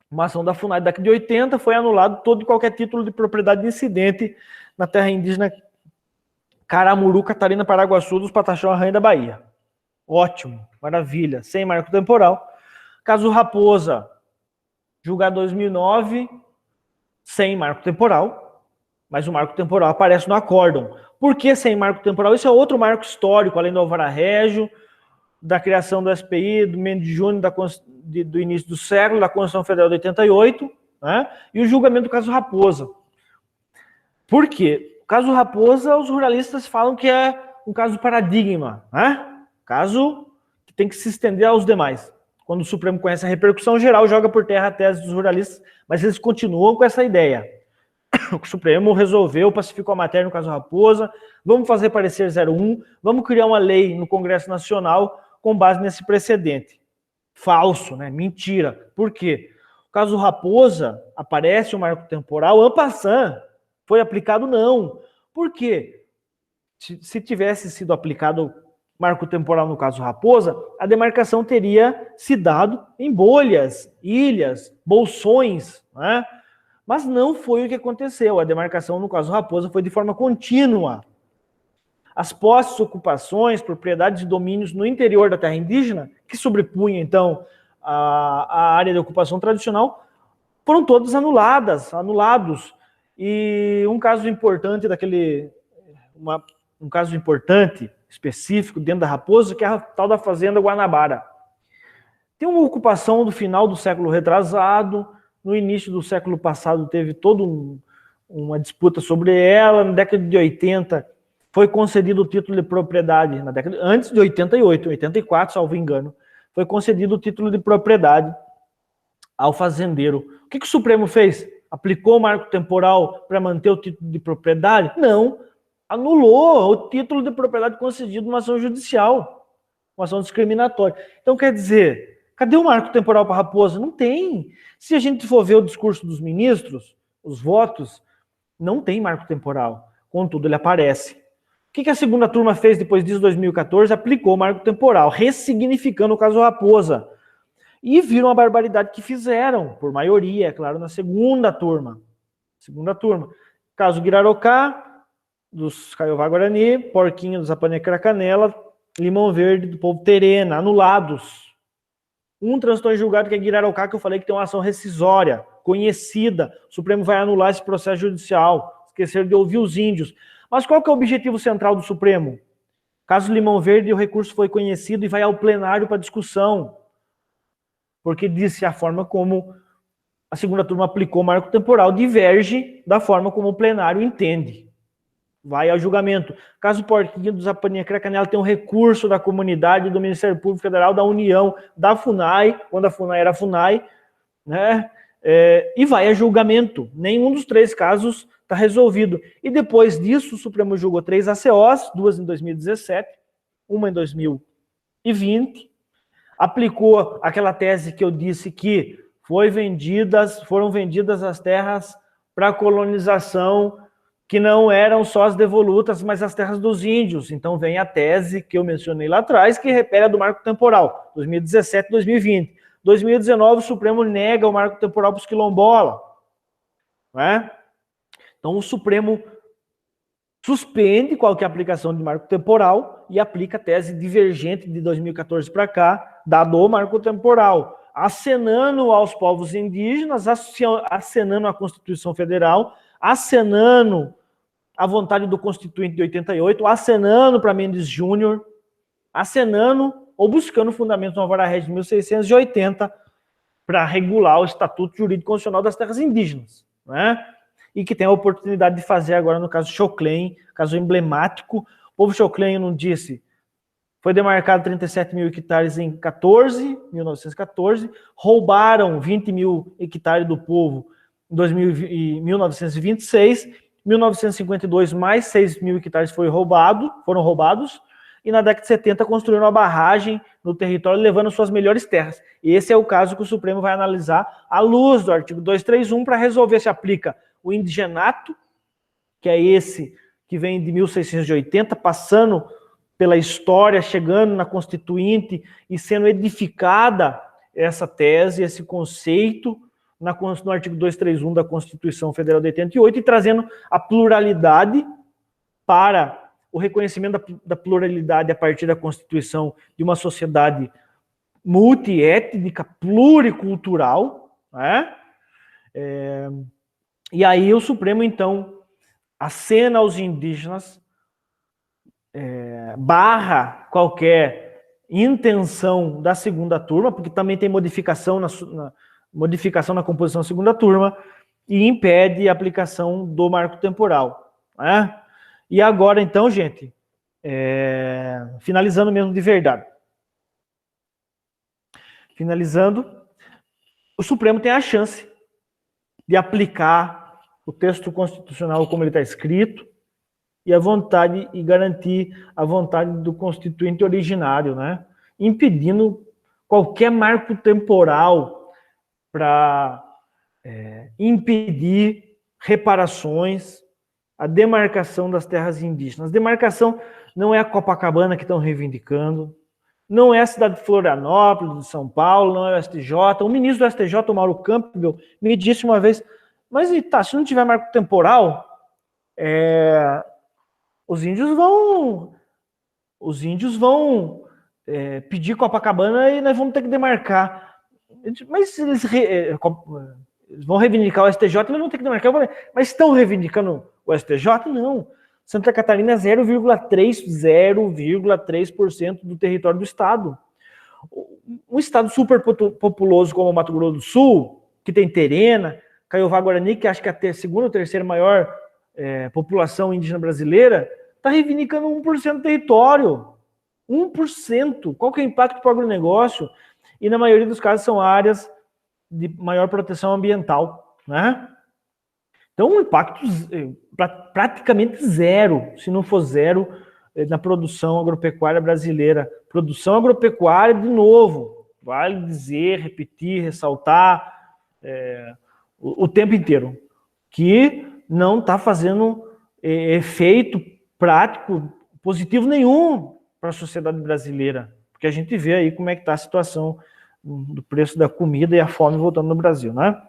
uma ação da FUNAI da década de 80, foi anulado todo e qualquer título de propriedade incidente na terra indígena Caramuru, Catarina, Paraguaçu, dos Pataxó Ranhan da Bahia. Ótimo, maravilha, sem marco temporal. Caso Raposa, julgado 2009, sem marco temporal, mas o marco temporal aparece no acórdão. Por que sem marco temporal? Isso é outro marco histórico, além do Alvará Régio, da criação do SPI, do Mendes Júnior, do início do século, da Constituição Federal de 88, né? E o julgamento do caso Raposa. Por quê? O caso Raposa, os ruralistas falam que é um caso paradigma, né? Caso que tem que se estender aos demais. Quando o Supremo conhece a repercussão geral, joga por terra a tese dos ruralistas, mas eles continuam com essa ideia. O Supremo resolveu, pacificou a matéria no caso Raposa, vamos fazer parecer 01, vamos criar uma lei no Congresso Nacional com base nesse precedente. Falso, né? Mentira. Por quê? O caso Raposa, aparece o marco temporal, en passant, foi aplicado não. Por quê? Se tivesse sido aplicado marco temporal no caso Raposa, a demarcação teria se dado em bolhas, ilhas, bolsões, né? Mas não foi o que aconteceu. A demarcação no caso Raposa foi de forma contínua. As posses, ocupações, propriedades e domínios no interior da terra indígena, que sobrepunha, então, a área de ocupação tradicional, foram todos anulados. E um caso importante um caso importante, específico, dentro da Raposa, que é a tal da Fazenda Guanabara. Tem uma ocupação do final do século retrasado, no início do século passado teve toda uma disputa sobre ela, na década de 80 foi concedido o título de propriedade, antes de 88, 84, salvo engano, foi concedido o título de propriedade ao fazendeiro. O que o Supremo fez? Aplicou o marco temporal para manter o título de propriedade? Não, anulou o título de propriedade concedido numa ação judicial, uma ação discriminatória. Então, quer dizer, cadê o marco temporal para Raposa? Não tem. Se a gente for ver o discurso dos ministros, os votos, não tem marco temporal. Contudo, ele aparece. O que a segunda turma fez depois disso, 2014? Aplicou o marco temporal, ressignificando o caso Raposa. E viram a barbaridade que fizeram, por maioria, é claro, na segunda turma. Caso Guirarocá, dos Caiová Guarani, Porquinho dos Apanecara Canela, Limão Verde do povo Terena, anulados. Um transitou em julgado que é Guirarocá, que eu falei que tem uma ação rescisória, conhecida. O Supremo vai anular esse processo judicial. Esqueceram de ouvir os índios. Mas qual que é o objetivo central do Supremo? Caso Limão Verde, o recurso foi conhecido e vai ao plenário para discussão. Porque disse a forma como a segunda turma aplicou o marco temporal diverge da forma como o plenário entende. Vai ao julgamento. Caso Porquinho dos Apanecara Canela tem um recurso da comunidade, do Ministério Público Federal, da União, da FUNAI, quando a FUNAI era FUNAI, né? E vai a julgamento. Nenhum dos três casos está resolvido. E depois disso, o Supremo julgou 3 ACOs, 2 em 2017, uma em 2020, aplicou aquela tese que eu disse que foram vendidas as terras para colonização, que não eram só as devolutas, mas as terras dos índios. Então vem a tese que eu mencionei lá atrás, que repele a do marco temporal, 2017 2020. 2019, o Supremo nega o marco temporal para os quilombolas. Não é? Então o Supremo suspende qualquer aplicação de marco temporal e aplica a tese divergente de 2014 para cá, dado o marco temporal, acenando aos povos indígenas, acenando à Constituição Federal, acenando à vontade do Constituinte de 88, acenando para Mendes Júnior, acenando ou buscando fundamentos no Alvará Régio de 1680 para regular o Estatuto Jurídico Constitucional das Terras Indígenas, né? E que tem a oportunidade de fazer agora no caso Choclen, caso emblemático. O povo Choclen, não disse, foi demarcado 37 mil hectares em 1914, roubaram 20 mil hectares do povo em 1926, 1952 mais 6 mil hectares foram roubados, e na década de 70 construíram uma barragem no território, levando suas melhores terras. E esse é o caso que o Supremo vai analisar à luz do artigo 231 para resolver se aplica o indigenato, que é esse que vem de 1680, passando pela história, chegando na Constituinte e sendo edificada essa tese, esse conceito, no artigo 231 da Constituição Federal de 88, e trazendo a pluralidade para o reconhecimento da pluralidade a partir da constituição de uma sociedade multiétnica, pluricultural, né? E aí o Supremo, então, acena aos indígenas, barra qualquer intenção da segunda turma, porque também tem modificação na composição da segunda turma, e impede a aplicação do marco temporal, né? E agora, então, gente, finalizando mesmo de verdade. Finalizando, o Supremo tem a chance de aplicar o texto constitucional como ele está escrito e a vontade e garantir a vontade do constituinte originário, né? Impedindo qualquer marco temporal para impedir reparações, a demarcação das terras indígenas. Demarcação não é a Copacabana que estão reivindicando, não é a cidade de Florianópolis, de São Paulo, não é o STJ. O ministro do STJ, o Mauro Campbell, me disse uma vez, mas se não tiver marco temporal, os índios vão pedir Copacabana e nós vamos ter que demarcar. Mas eles vão reivindicar o STJ, mas vão ter que demarcar. Mas estão reivindicando o STJ? Não. Santa Catarina é 0,3% do território do estado. Um estado super populoso como o Mato Grosso do Sul, que tem Terena, Caiová Guarani, que acho que é a segunda ou terceira maior população indígena brasileira, está reivindicando 1% do território. 1%. Qual que é o impacto para o agronegócio? E na maioria dos casos são áreas de maior proteção ambiental, né? Então, um impacto praticamente zero, se não for zero, na produção agropecuária brasileira. Produção agropecuária, de novo, vale dizer, repetir, ressaltar o tempo inteiro, que não está fazendo efeito prático, positivo nenhum para a sociedade brasileira, porque a gente vê aí como é que está a situação do preço da comida e a fome voltando no Brasil, né?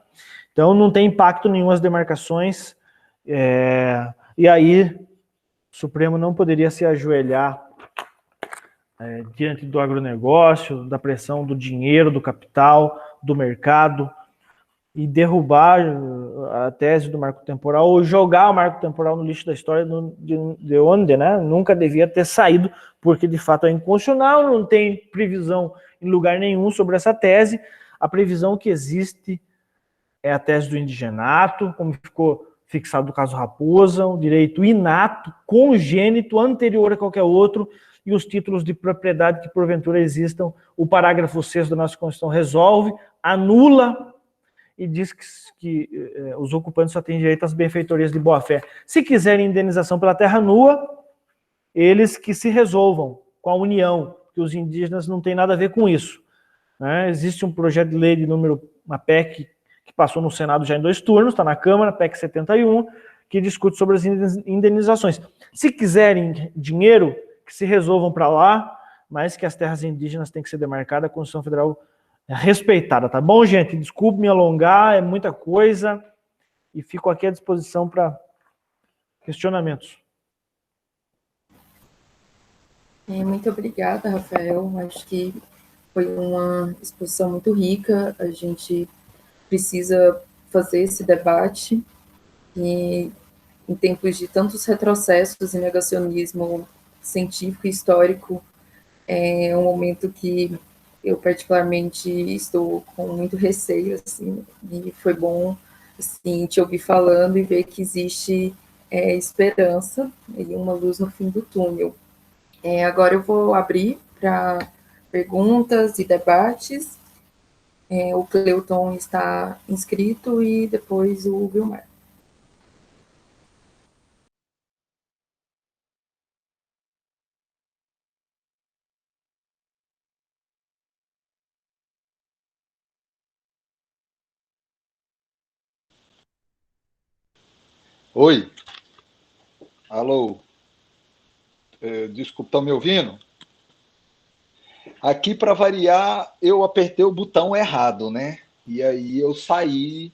Então, não tem impacto nenhum as demarcações, e aí o Supremo não poderia se ajoelhar diante do agronegócio, da pressão do dinheiro, do capital, do mercado, e derrubar a tese do marco temporal, ou jogar o marco temporal no lixo da história, de onde, né, nunca devia ter saído, porque de fato é inconstitucional, não tem previsão em lugar nenhum sobre essa tese. A previsão que existe é a tese do indigenato, como ficou fixado no caso Raposa, um direito inato, congênito, anterior a qualquer outro, e os títulos de propriedade que porventura existam, o parágrafo 6º da nossa Constituição resolve, anula e diz que os ocupantes só têm direito às benfeitorias de boa-fé. Se quiserem indenização pela terra nua, eles que se resolvam com a União, que os indígenas não têm nada a ver com isso, né? Existe um projeto de lei de uma PEC que passou no Senado já em 2 turnos, está na Câmara, PEC 71, que discute sobre as indenizações. Se quiserem dinheiro, que se resolvam para lá, mas que as terras indígenas têm que ser demarcadas, a Constituição Federal respeitada, tá bom, gente? Desculpe me alongar, é muita coisa, e fico aqui à disposição para questionamentos. Muito obrigada, Rafael. Acho que foi uma exposição muito rica. A gente precisa fazer esse debate, e em tempos de tantos retrocessos e negacionismo científico e histórico, é um momento que eu particularmente estou com muito receio, assim, e foi bom, assim, te ouvir falando e ver que existe esperança e uma luz no fim do túnel. Agora eu vou abrir para perguntas e debates. O Cleuton está inscrito e depois o Vilmar. Oi. Alô. Desculpa, estão me ouvindo? Aqui, para variar, eu apertei o botão errado, né? E aí eu saí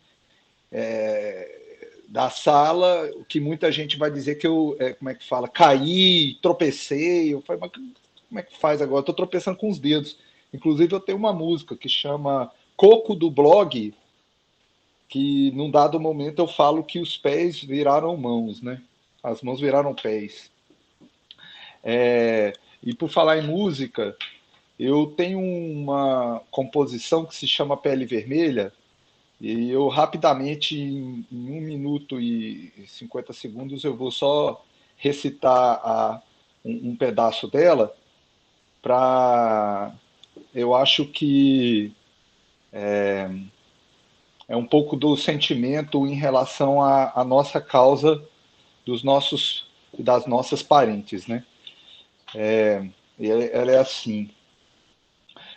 da sala, que muita gente vai dizer que eu, como é que fala, caí, tropecei. Eu falei, mas como é que faz agora? Eu tô tropeçando com os dedos. Inclusive, eu tenho uma música que chama Coco do Blog, que num dado momento eu falo que os pés viraram mãos, né? As mãos viraram pés. E por falar em música, eu tenho uma composição que se chama Pele Vermelha, e eu rapidamente, em 1 minuto e 50 segundos, eu vou só recitar um pedaço dela, para. Eu acho que é um pouco do sentimento em relação à nossa causa, dos nossos e das nossas parentes, né? Ela é assim: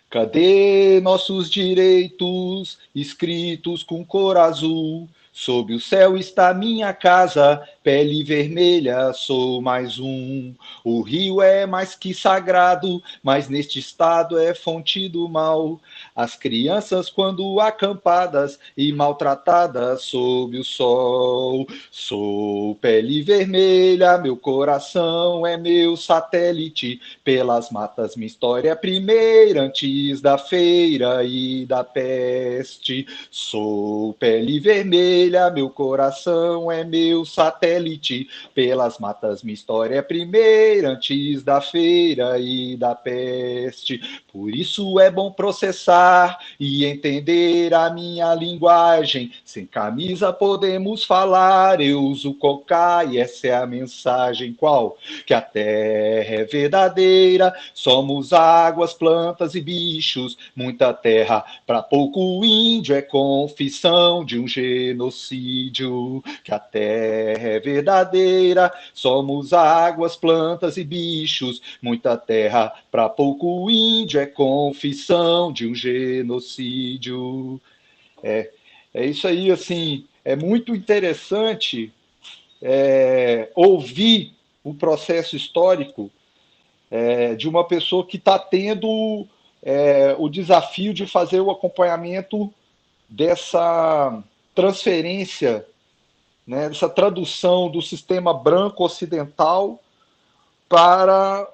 cadê nossos direitos escritos com cor azul? Sob o céu está minha casa, pele vermelha, sou mais um. O rio é mais que sagrado, mas neste estado é fonte do mal. As crianças, quando acampadas e maltratadas sob o sol. Sou pele vermelha, meu coração é meu satélite. Pelas matas, minha história é primeira, antes da feira e da peste. Sou pele vermelha, meu coração é meu satélite. Pelas matas, minha história é primeira, antes da feira e da peste. Por isso é bom processar e entender a minha linguagem. Sem camisa podemos falar, eu uso cocá e essa é a mensagem. Qual? Que a terra é verdadeira, somos águas, plantas e bichos, muita terra para pouco índio, é confissão de um genocídio. Que a terra é verdadeira, somos águas, plantas e bichos, muita terra para pouco índio, é confissão de um genocídio. É isso aí, assim, é muito interessante ouvir o processo histórico de uma pessoa que está tendo o desafio de fazer o acompanhamento dessa transferência, né, dessa tradução do sistema branco ocidental para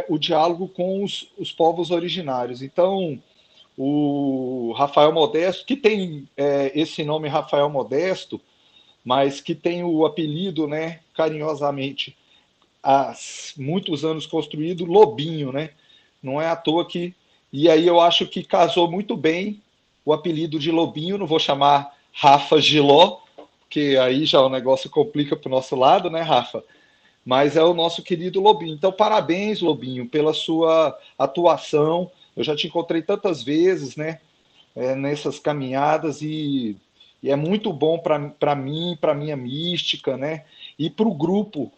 o diálogo com os povos originários. Então, o Rafael Modesto, que tem esse nome Rafael Modesto, mas que tem o apelido, né, carinhosamente, há muitos anos construído, Lobinho, né? Não é à toa que. E aí eu acho que casou muito bem o apelido de Lobinho, não vou chamar Rafa Giló, porque aí já o negócio complica para o nosso lado, né, Rafa? Mas é o nosso querido Lobinho. Então, parabéns, Lobinho, pela sua atuação. Eu já te encontrei tantas vezes, né, nessas caminhadas, e é muito bom para mim, para minha mística, né, e para o grupo,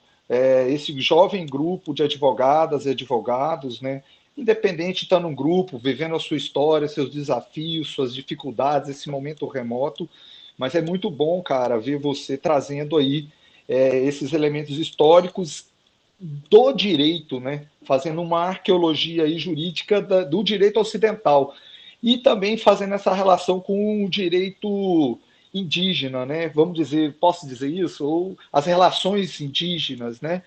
esse jovem grupo de advogadas e advogados, né, independente de estar num grupo, vivendo a sua história, seus desafios, suas dificuldades, esse momento remoto, mas é muito bom, cara, ver você trazendo aí esses elementos históricos do direito, né, fazendo uma arqueologia aí jurídica do direito ocidental e também fazendo essa relação com o direito indígena, né? Vamos dizer, posso dizer isso? Ou as relações indígenas, né?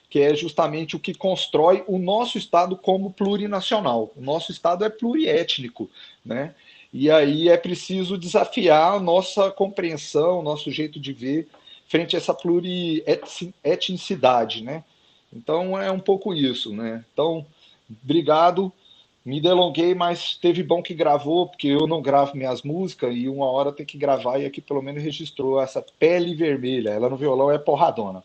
Que é justamente o que constrói o nosso Estado como plurinacional. O nosso Estado é pluriétnico, né? E aí é preciso desafiar a nossa compreensão, o nosso jeito de ver frente a essa plurietnicidade, né? Então é um pouco isso, né? Então, obrigado. Me delonguei, mas teve bom que gravou, porque eu não gravo minhas músicas e uma hora tem que gravar e aqui pelo menos registrou essa pele vermelha. Ela no violão é porradona.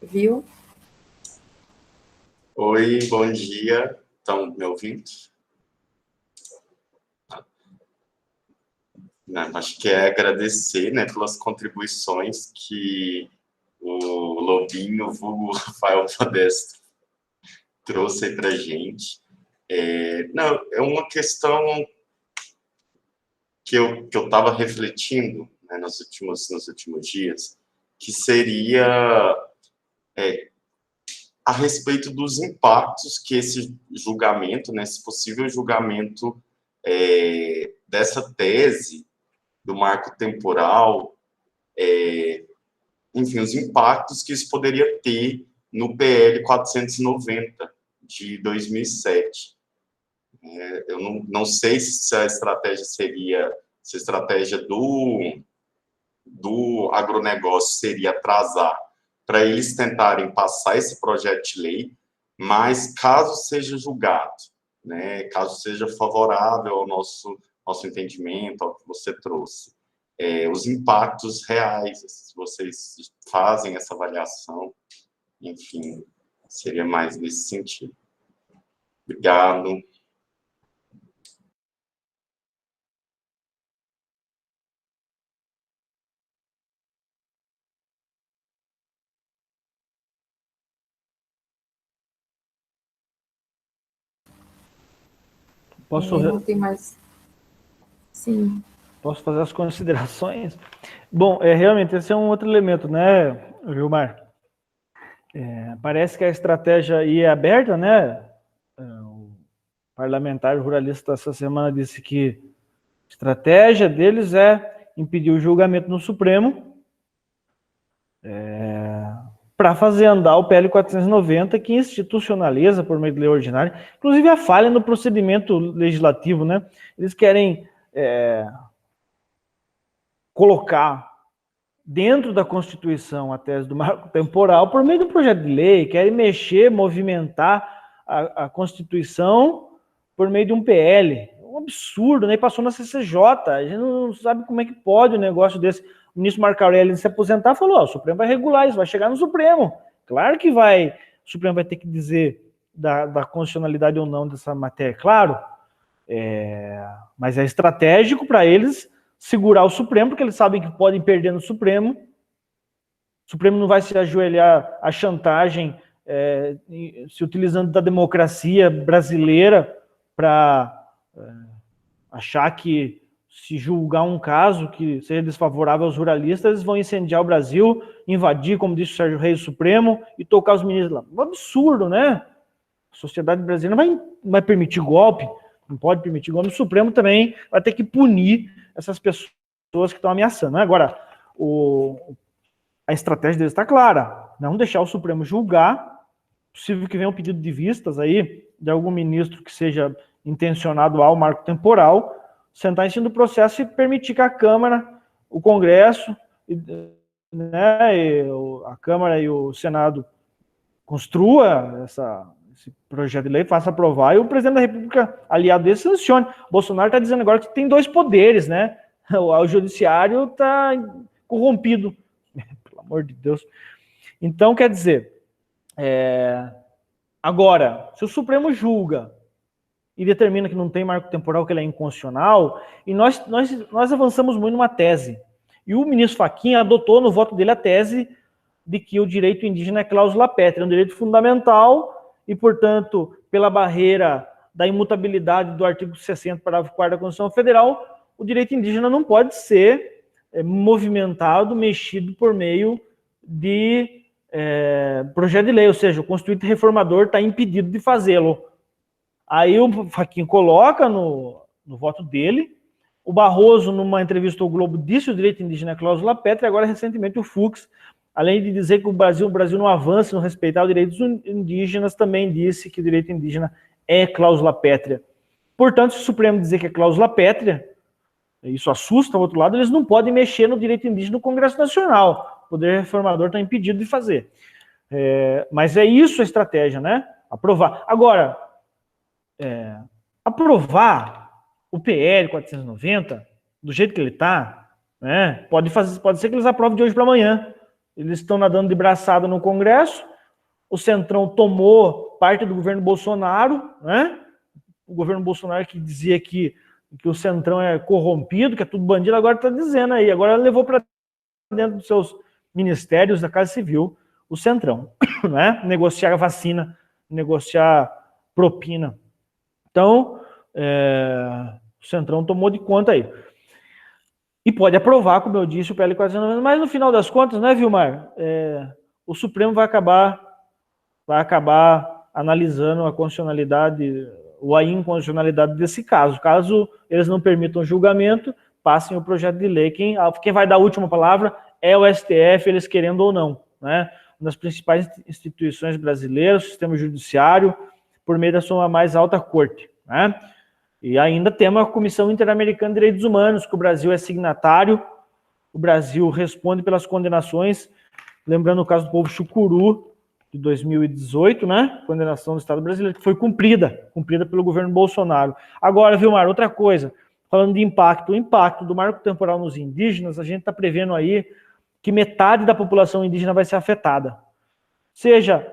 Viu? Oi, bom dia. Estão me ouvindo? Não, acho que é agradecer, né, pelas contribuições que o Lobinho, o vulgo Rafael Modesto, trouxe aí para a gente. Não, é uma questão que eu estava refletindo, né, nos últimos dias, que seria a respeito dos impactos que esse julgamento, né, esse possível julgamento dessa tese do marco temporal, enfim, os impactos que isso poderia ter no PL 490 de 2007. Eu não sei se a estratégia seria, se a estratégia do agronegócio seria atrasar para eles tentarem passar esse projeto de lei, mas caso seja julgado, né, caso seja favorável ao nosso entendimento, ao que você trouxe, os impactos reais, se vocês fazem essa avaliação, enfim, seria mais nesse sentido. Obrigado. Posso... Não tem mais... Sim. Posso fazer as considerações? Bom, realmente, esse é um outro elemento, né, Gilmar? Parece que a estratégia aí é aberta, né? O parlamentar ruralista essa semana disse que a estratégia deles é impedir o julgamento no Supremo para fazer andar o PL 490, que institucionaliza por meio de lei ordinária, inclusive a falha no procedimento legislativo, né? Eles querem colocar dentro da Constituição a tese do marco temporal por meio de um projeto de lei, querem mexer, movimentar a Constituição por meio de um PL. É um absurdo, né? Passou na CCJ, a gente não sabe como é que pode um negócio desse. O ministro Marco Aurélio, se aposentar, falou, o Supremo vai regular isso, vai chegar no Supremo. Claro que vai, o Supremo vai ter que dizer da constitucionalidade ou não dessa matéria, claro, mas é estratégico para eles segurar o Supremo, porque eles sabem que podem perder no Supremo. O Supremo não vai se ajoelhar à chantagem, se utilizando da democracia brasileira para achar que se julgar um caso que seja desfavorável aos ruralistas, eles vão incendiar o Brasil, invadir, como disse o Sérgio Reis, o Supremo e tocar os ministros lá. Um absurdo, né? A sociedade brasileira não vai permitir golpe, não pode permitir golpe. O Supremo também vai ter que punir essas pessoas que estão ameaçando. Agora, a estratégia deles está clara, não deixar o Supremo julgar, possível que venha um pedido de vistas aí de algum ministro que seja intencionado ao marco temporal, sentar em cima do processo e permitir que a Câmara, o Congresso, né, a Câmara e o Senado construa esse projeto de lei, faça aprovar, e o presidente da República, aliado dele, sancione. Bolsonaro está dizendo agora que tem dois poderes, né? O judiciário está corrompido. Pelo amor de Deus. Então, quer dizer, agora, se o Supremo julga e determina que não tem marco temporal, que ele é inconstitucional, e nós avançamos muito numa tese. E o ministro Fachin adotou no voto dele a tese de que o direito indígena é cláusula pétrea, é um direito fundamental, e, portanto, pela barreira da imutabilidade do artigo 60, parágrafo 4º da Constituição Federal, o direito indígena não pode ser movimentado, mexido por meio de projeto de lei, ou seja, o Constituinte Reformador está impedido de fazê-lo. Aí o Fachin coloca no voto dele, o Barroso, numa entrevista ao Globo, disse que o direito indígena é cláusula pétrea, agora, recentemente, o Fux, além de dizer que o Brasil não avança no respeitar os direitos indígenas, também disse que o direito indígena é cláusula pétrea. Portanto, se o Supremo dizer que é cláusula pétrea, isso assusta o outro lado, eles não podem mexer no direito indígena no Congresso Nacional. O Poder Reformador está impedido de fazer. Mas é isso a estratégia, né? Aprovar. Agora, aprovar o PL 490 do jeito que ele está, né? Pode ser que eles aprovem de hoje para amanhã. Eles estão nadando de braçada no Congresso, o Centrão tomou parte do governo Bolsonaro, né? O governo Bolsonaro que dizia que o Centrão é corrompido, que é tudo bandido, agora está dizendo aí, agora levou para dentro dos seus ministérios da Casa Civil o Centrão, né? Negociar vacina, negociar propina. Então, o Centrão tomou de conta aí. E pode aprovar, como eu disse, o PL 490, mas no final das contas, né, Vilmar? O Supremo vai acabar vai acabar analisando a constitucionalidade ou a inconstitucionalidade desse caso. Caso eles não permitam julgamento, passem o projeto de lei. Quem vai dar a última palavra é o STF, eles querendo ou não, né? Uma das principais instituições brasileiras, o sistema judiciário, por meio da sua mais alta corte, né? E ainda temos a Comissão Interamericana de Direitos Humanos, que o Brasil é signatário, o Brasil responde pelas condenações, lembrando o caso do povo Chucuru, de 2018, né? Condenação do Estado brasileiro, que foi cumprida pelo governo Bolsonaro. Agora, Vilmar, outra coisa, falando de impacto, o impacto do marco temporal nos indígenas, a gente está prevendo aí que metade da população indígena vai ser afetada. Seja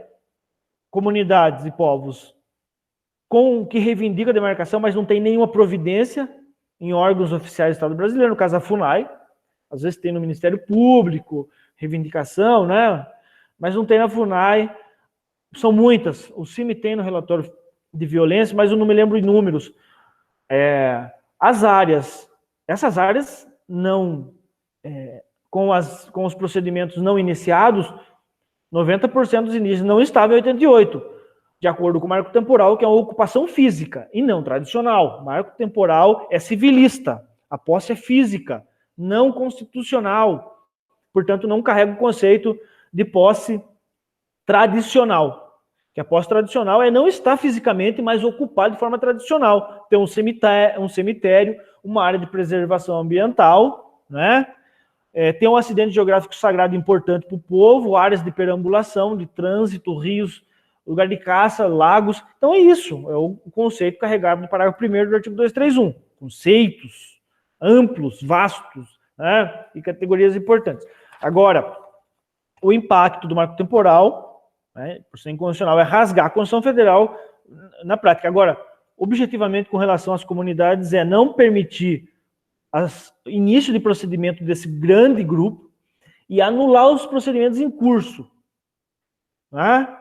comunidades e povos que reivindicam a demarcação, mas não tem nenhuma providência em órgãos oficiais do Estado brasileiro, no caso a FUNAI, às vezes tem no Ministério Público, reivindicação, né? Mas não tem na FUNAI, são muitas. O CIMI tem no relatório de violência, mas eu não me lembro em números. Essas áreas não, com os procedimentos não iniciados, 90% dos indígenas não estavam em 88, de acordo com o marco temporal, que é uma ocupação física e não tradicional. O marco temporal é civilista, a posse é física, não constitucional. Portanto, não carrega o conceito de posse tradicional. Que a posse tradicional é não estar fisicamente, mas ocupar de forma tradicional. Ter um cemitério, uma área de preservação ambiental, né? Tem um acidente geográfico sagrado importante para o povo, áreas de perambulação, de trânsito, rios, lugar de caça, lagos. Então é isso, é o conceito carregado no parágrafo 1º do artigo 231. Conceitos amplos, vastos, né? E categorias importantes. Agora, o impacto do marco temporal, né, por ser inconstitucional, é rasgar a Constituição Federal na prática. Agora, objetivamente, com relação às comunidades, é não permitir início de procedimento desse grande grupo e anular os procedimentos em curso, né,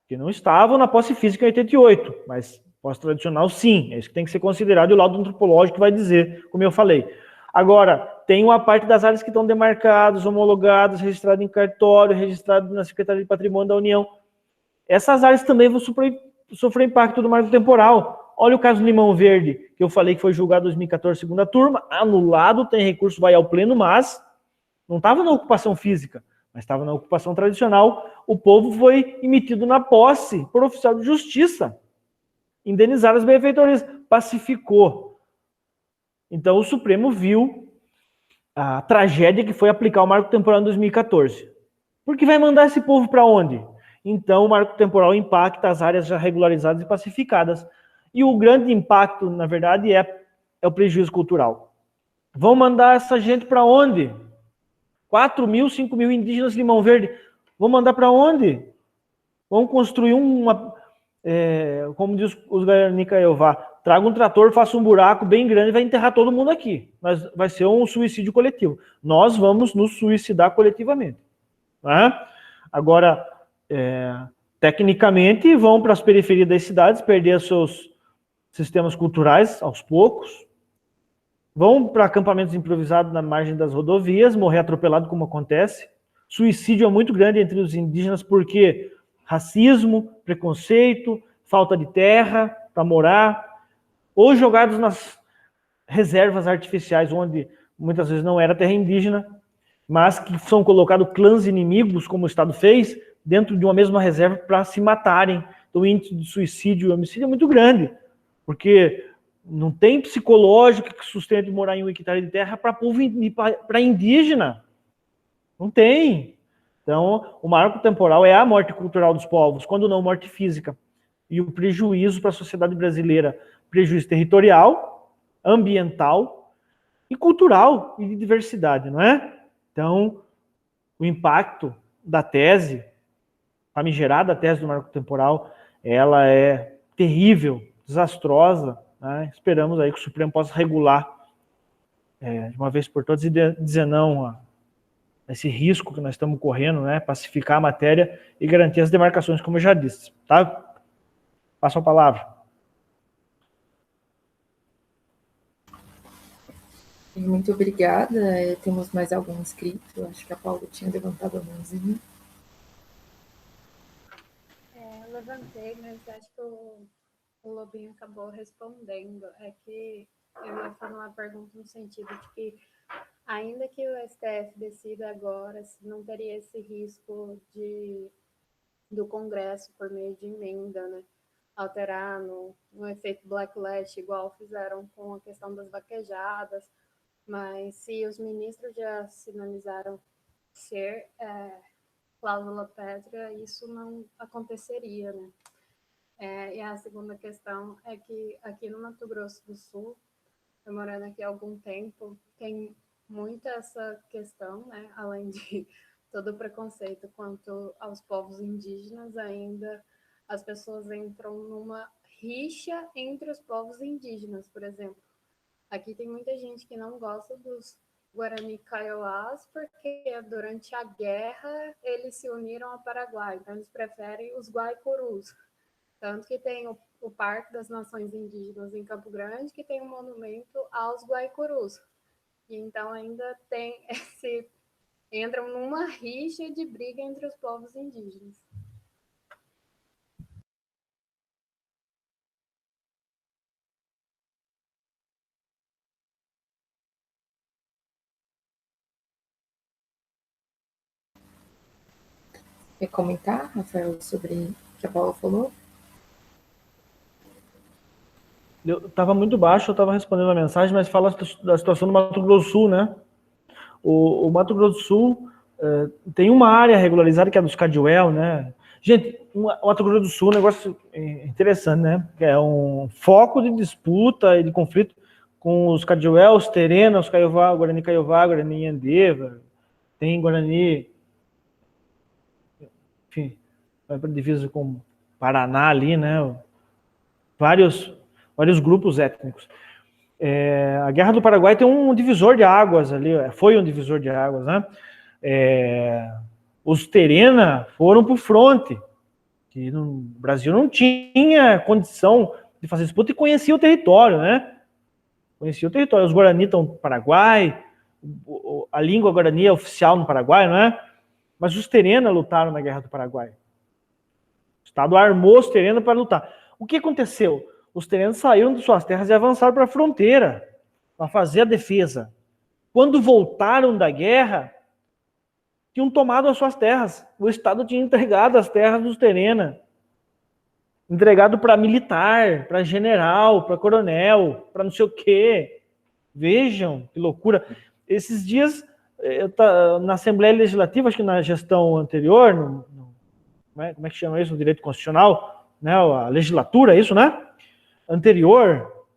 que não estavam na posse física em 88, mas posse tradicional, sim. É isso que tem que ser considerado, e o laudo antropológico vai dizer, como eu falei. Agora, tem uma parte das áreas que estão demarcadas, homologadas, registradas em cartório, registradas na Secretaria de Patrimônio da União. Essas áreas também vão sofrer impacto do marco temporal. Olha o caso do Limão Verde, que eu falei que foi julgado em 2014, segunda turma, anulado, tem recurso, vai ao pleno, mas não estava na ocupação física, mas estava na ocupação tradicional. O povo foi emitido na posse por oficial de justiça. Indenizaram as benfeitorias, pacificou. Então, o Supremo viu a tragédia que foi aplicar o marco temporal em 2014. Porque vai mandar esse povo para onde? Então, o marco temporal impacta as áreas já regularizadas e pacificadas. E o grande impacto, na verdade, é o prejuízo cultural. Vão mandar essa gente para onde? 4 mil, 5 mil indígenas de Limão Verde. Vão mandar para onde? Vão construir como diz os Guarani Kaiowá, traga um trator, faça um buraco bem grande e vai enterrar todo mundo aqui. Mas vai ser um suicídio coletivo. Nós vamos nos suicidar coletivamente. Né? Agora, tecnicamente, vão para as periferias das cidades, perder seus sistemas culturais aos poucos, vão para acampamentos improvisados na margem das rodovias, morrer atropelado como acontece. Suicídio é muito grande entre os indígenas porque racismo, preconceito, falta de terra para morar, ou jogados nas reservas artificiais, onde muitas vezes não era terra indígena, mas que são colocados clãs inimigos, como o Estado fez, dentro de uma mesma reserva para se matarem. Então o índice de suicídio e homicídio é muito grande, porque não tem psicológico que sustente morar em um hectare de terra para povo, para indígena. Não tem. Então, o marco temporal é a morte cultural dos povos, quando não morte física. E o prejuízo para a sociedade brasileira, prejuízo territorial, ambiental e cultural e de diversidade, não é? Então, o impacto da tese, famigerada tese do marco temporal, ela é terrível, desastrosa, né? Esperamos aí que o Supremo possa regular de uma vez por todas e dizer não a esse risco que nós estamos correndo, né? Pacificar a matéria e garantir as demarcações, como eu já disse, tá? Passo a palavra. Muito obrigada. Temos mais algum inscrito? Acho que a Paula tinha levantado a mãozinha. levantei, mas acho que o Lobinho acabou respondendo. É que eu ia fazer uma pergunta no sentido de que, ainda que o STF decida agora, se não teria esse risco do Congresso, por meio de emenda, né, alterar no efeito backlash, igual fizeram com a questão das vaquejadas, mas se os ministros já sinalizaram ser cláusula pétrea, isso não aconteceria, né? E a segunda questão é que aqui no Mato Grosso do Sul, eu morando aqui há algum tempo, tem muito essa questão, né? Além de todo o preconceito quanto aos povos indígenas, ainda as pessoas entram numa rixa entre os povos indígenas, por exemplo. Aqui tem muita gente que não gosta dos Guarani Kaiowás, porque durante a guerra eles se uniram ao Paraguai, então eles preferem os Guaicurus. Tanto que tem o Parque das Nações Indígenas em Campo Grande, que tem um monumento aos Guaicurus. E então ainda tem entram numa rixa de briga entre os povos indígenas. Quer comentar, Rafael, sobre o que a Paula falou? Eu estava muito baixo, eu estava respondendo a mensagem, mas fala da situação do Mato Grosso do Sul, né? O Mato Grosso do Sul tem uma área regularizada que é dos Cadiuel, né? Gente, o Mato Grosso do Sul é um negócio interessante, né? É um foco de disputa e de conflito com os Cadiuel, os Terena, os Caiová, Guarani Caiová, Guarani Andeva, tem Guarani, enfim, vai para a divisa com Paraná ali, né? Vários grupos étnicos. A Guerra do Paraguai tem um divisor de águas ali, foi um divisor de águas, né? Os Terena foram para o fronte, que no Brasil não tinha condição de fazer disputa e conhecia o território, né? Conhecia o território. Os Guarani estão no Paraguai, a língua Guarani é oficial no Paraguai, não é? Mas os Terena lutaram na Guerra do Paraguai. O Estado armou os Terena para lutar. O que aconteceu? Os Terenos saíram de suas terras e avançaram para a fronteira para fazer a defesa. Quando voltaram da guerra, tinham tomado as suas terras. O Estado tinha entregado as terras dos Terena. Entregado para militar, para general, para coronel, para não sei o quê. Vejam que loucura. Esses dias, na Assembleia Legislativa, acho que na gestão anterior, como é que chama isso? No direito constitucional, né? A legislatura, isso, né? Anterior,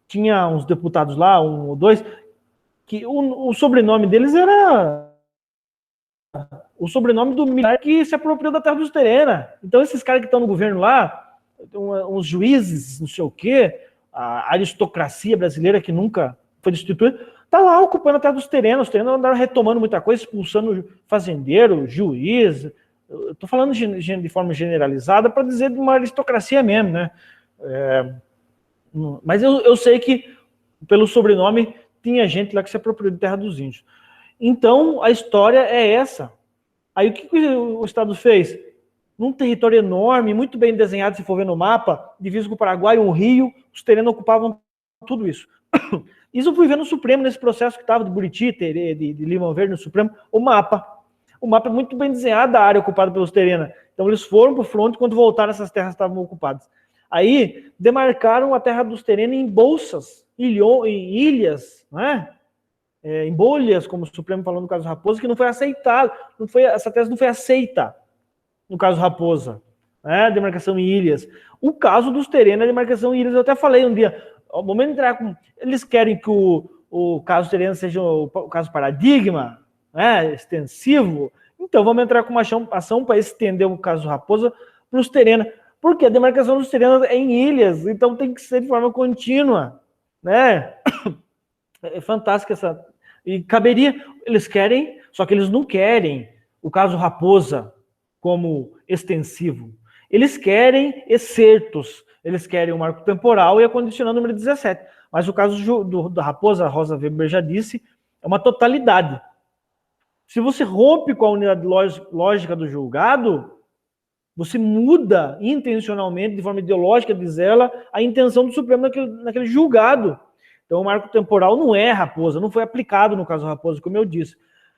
tinha uns deputados lá, um ou dois, que o sobrenome deles era o sobrenome do militar que se apropriou da terra dos Terena. Então esses caras que estão no governo lá, uns juízes, não sei o quê, a aristocracia brasileira que nunca foi destituída, tá lá ocupando a terra dos Terena. Os Terena andaram retomando muita coisa, expulsando fazendeiro, juiz. Estou falando de forma generalizada para dizer de uma aristocracia mesmo, né? Mas eu sei que, pelo sobrenome, tinha gente lá que se apropriou de terra dos índios. Então, a história é essa. Aí, o que o Estado fez? Num território enorme, muito bem desenhado, se for ver no mapa, divisa com o Paraguai, um rio, os Terena ocupavam tudo isso. Isso eu fui ver no Supremo, nesse processo que estava de Buriti, de Limão Verde no Supremo, o mapa. O mapa é muito bem desenhado da área ocupada pelos Terena. Então, eles foram para o fronte, quando voltaram, essas terras estavam ocupadas. Aí, demarcaram a terra dos Terena em bolsas, em ilhas, não é? Em bolhas, como o Supremo falou no caso Raposa, que não foi aceitado. Essa tese não foi aceita no caso Raposa. Né? Demarcação em ilhas. O caso dos Terena é demarcação em ilhas. Eu até falei um dia, ao momento de entrar com... Eles querem que o caso Terena seja o caso paradigma, né? Extensivo. Então, vamos entrar com uma ação para estender o caso Raposa para os Terena. Porque a demarcação dos Terena é em ilhas, então tem que ser de forma contínua. Né? É fantástica essa... E caberia... Eles querem, só que eles não querem o caso Raposa como extensivo. Eles querem excertos, eles querem o marco temporal e a condicional número 17. Mas o caso da Raposa, a Rosa Weber já disse, é uma totalidade. Se você rompe com a unidade lógica do julgado, Você muda intencionalmente, de forma ideológica, diz ela, a intenção do Supremo naquele julgado. Então, o marco temporal não é Raposa, não foi aplicado no caso Raposa, como eu disse.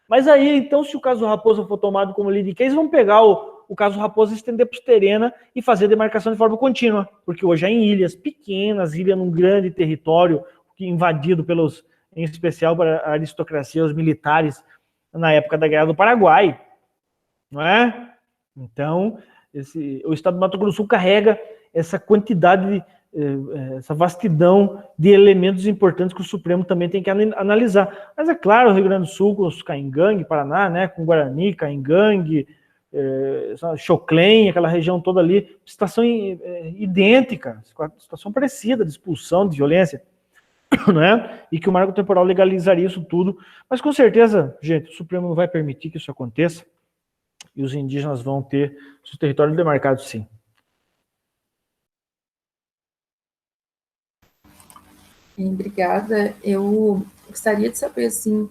Mas aí, então, se o caso Raposa for tomado como lead case, vamos pegar o caso Raposa, estender para o Terena e fazer a demarcação de forma contínua, porque hoje é em ilhas pequenas, ilha num grande território invadido pelos, em especial para a aristocracia, os militares, na época da Guerra do Paraguai, não é? Então, o Estado do Mato Grosso do Sul carrega essa quantidade, essa vastidão de elementos importantes que o Supremo também tem que analisar. Mas é claro, o Rio Grande do Sul, com os Caingangue, Paraná, né, com Guarani, Caingangue, Choclen, aquela região toda ali, situação idêntica, situação parecida de expulsão, de violência, né? E que o marco temporal legalizaria isso tudo. Mas com certeza, gente, o Supremo não vai permitir que isso aconteça e os indígenas vão ter seu território demarcado, sim. Obrigada. Eu gostaria de saber, assim,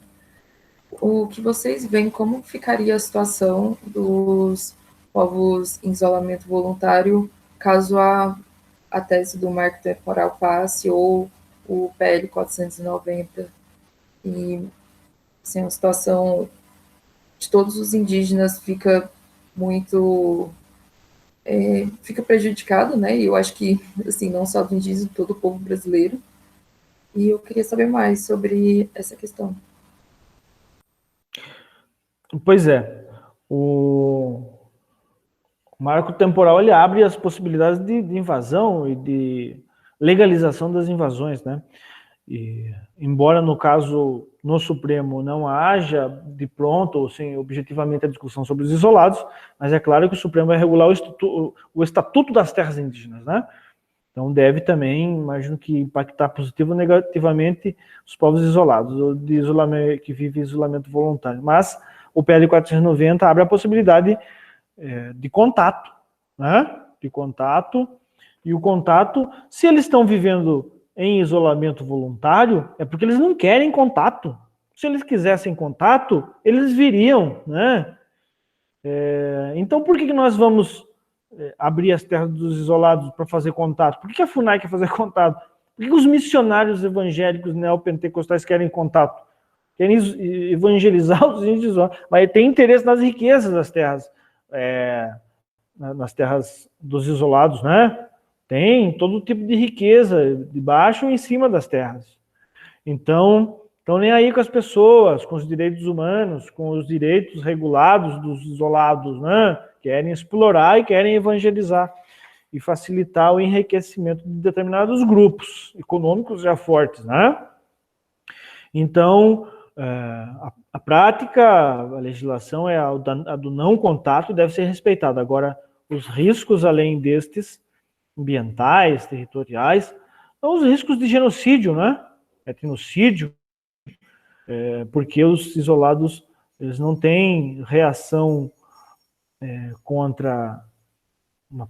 o que vocês veem, como ficaria a situação dos povos em isolamento voluntário caso a tese do marco temporal passe ou o PL 490. E, assim, a situação de todos os indígenas fica muito... fica prejudicado, né? E eu acho que, assim, não só do indígena, todo o povo brasileiro. E eu queria saber mais sobre essa questão. Pois é, o marco temporal ele abre as possibilidades de invasão e de legalização das invasões, né? E, embora no caso no Supremo não haja de pronto ou sem objetivamente a discussão sobre os isolados, mas é claro que o Supremo vai regular o Estatuto das Terras Indígenas, né? Então deve também, imagino que impactar positivo ou negativamente os povos isolados, ou de isolamento, que vivem isolamento voluntário. Mas o PL 490 abre a possibilidade de contato, né? De contato, e o contato, se eles estão vivendo em isolamento voluntário, é porque eles não querem contato. Se eles quisessem contato, eles viriam, né? Então por que nós vamos abrir as terras dos isolados para fazer contato? Por que a FUNAI quer fazer contato? Por que os missionários evangélicos neopentecostais querem contato? Querem evangelizar os índios isolados, mas tem interesse nas riquezas das terras, nas terras dos isolados, né? Tem todo tipo de riqueza, de baixo e em cima das terras. Então, estão nem aí com as pessoas, com os direitos humanos, com os direitos regulados dos isolados, né? Querem explorar e querem evangelizar e facilitar o enriquecimento de determinados grupos econômicos já fortes, né? Então, a prática, a legislação é a do não contato e deve ser respeitada. Agora, os riscos além destes, ambientais, territoriais, são os riscos de genocídio, né? Etnocídio, porque os isolados eles não têm reação contra uma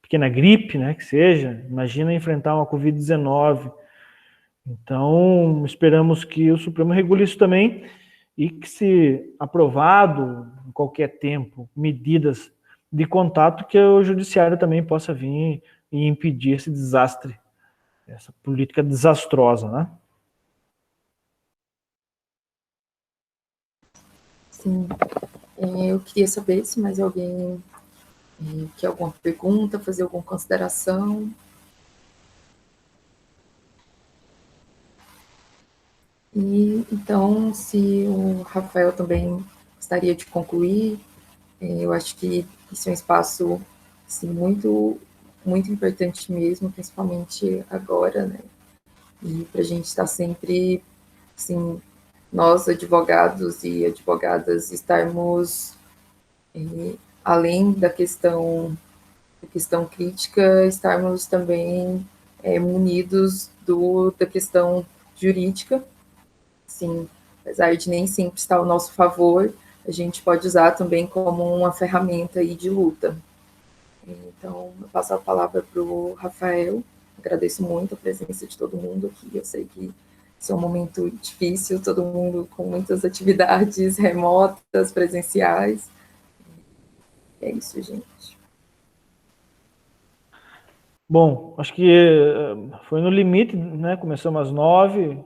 pequena gripe, né, que seja. Imagina enfrentar uma Covid-19. Então, esperamos que o Supremo regule isso também e que, se aprovado em qualquer tempo, medidas de contato, que o judiciário também possa vir e impedir esse desastre, essa política desastrosa, né? Sim, eu queria saber se mais alguém quer alguma pergunta, fazer alguma consideração. E então, se o Rafael também gostaria de concluir, eu acho que isso é um espaço assim, muito, muito importante mesmo, principalmente agora, né? E para a gente estar sempre, assim, nós advogados e advogadas estarmos além da questão crítica, estarmos também munidos da questão jurídica. Sim, apesar de nem sempre estar ao nosso favor, a gente pode usar também como uma ferramenta aí de luta. Então, eu passo a palavra para o Rafael. Agradeço muito a presença de todo mundo aqui. Eu sei que esse é um momento difícil, todo mundo com muitas atividades remotas, presenciais. É isso, gente. Bom, acho que foi no limite, né? Começamos às 9,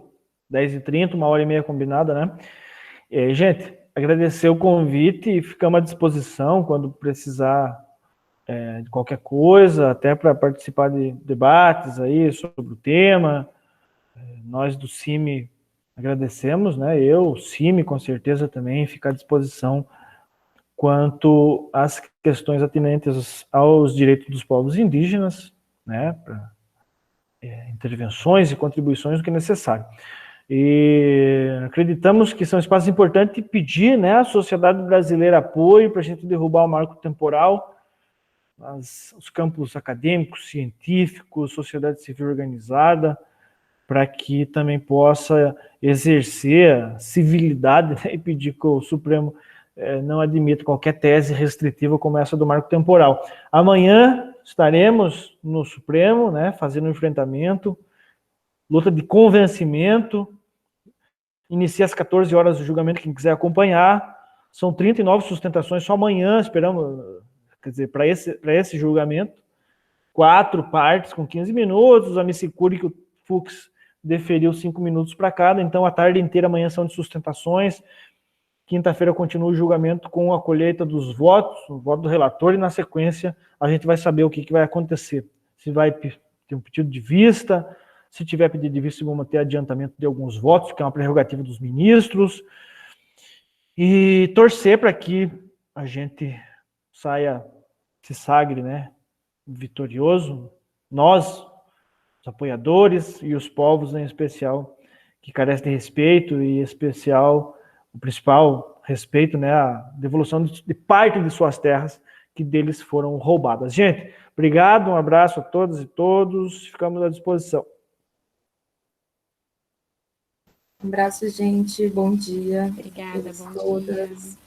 10h30, 1h30 combinada, né? Gente, agradecer o convite e ficamos à disposição quando precisar de qualquer coisa, até para participar de debates aí sobre o tema. Nós do CIMI agradecemos, né? O CIMI com certeza também fica à disposição quanto às questões atinentes aos direitos dos povos indígenas, né? Para intervenções e contribuições, o que é necessário. E acreditamos que são espaços importantes e pedir, né, à sociedade brasileira apoio para a gente derrubar o marco temporal, os campos acadêmicos, científicos, sociedade civil organizada, para que também possa exercer a civilidade, né, e pedir que o Supremo não admita qualquer tese restritiva como essa do marco temporal. Amanhã estaremos no Supremo, né, fazendo um enfrentamento, luta de convencimento. Inicia às 14 horas o julgamento, quem quiser acompanhar. São 39 sustentações, só amanhã esperamos, quer dizer, para esse julgamento. 4 partes com 15 minutos, a Missicuri que o Fux deferiu 5 minutos para cada, então a tarde inteira, amanhã são de sustentações. Quinta-feira continua o julgamento com a colheita dos votos, o voto do relator, e na sequência a gente vai saber o que vai acontecer. Se vai ter um pedido de vista, se tiver pedido de vista, vamos ter adiantamento de alguns votos, que é uma prerrogativa dos ministros, e torcer para que a gente se sagre, né, vitorioso, nós, os apoiadores e os povos em especial, que carecem de respeito, e em especial, o principal respeito, né, a devolução de parte de suas terras que deles foram roubadas. Gente, obrigado, um abraço a todas e todos, ficamos à disposição. Um abraço, gente, bom dia. Obrigada, bom todas. dia.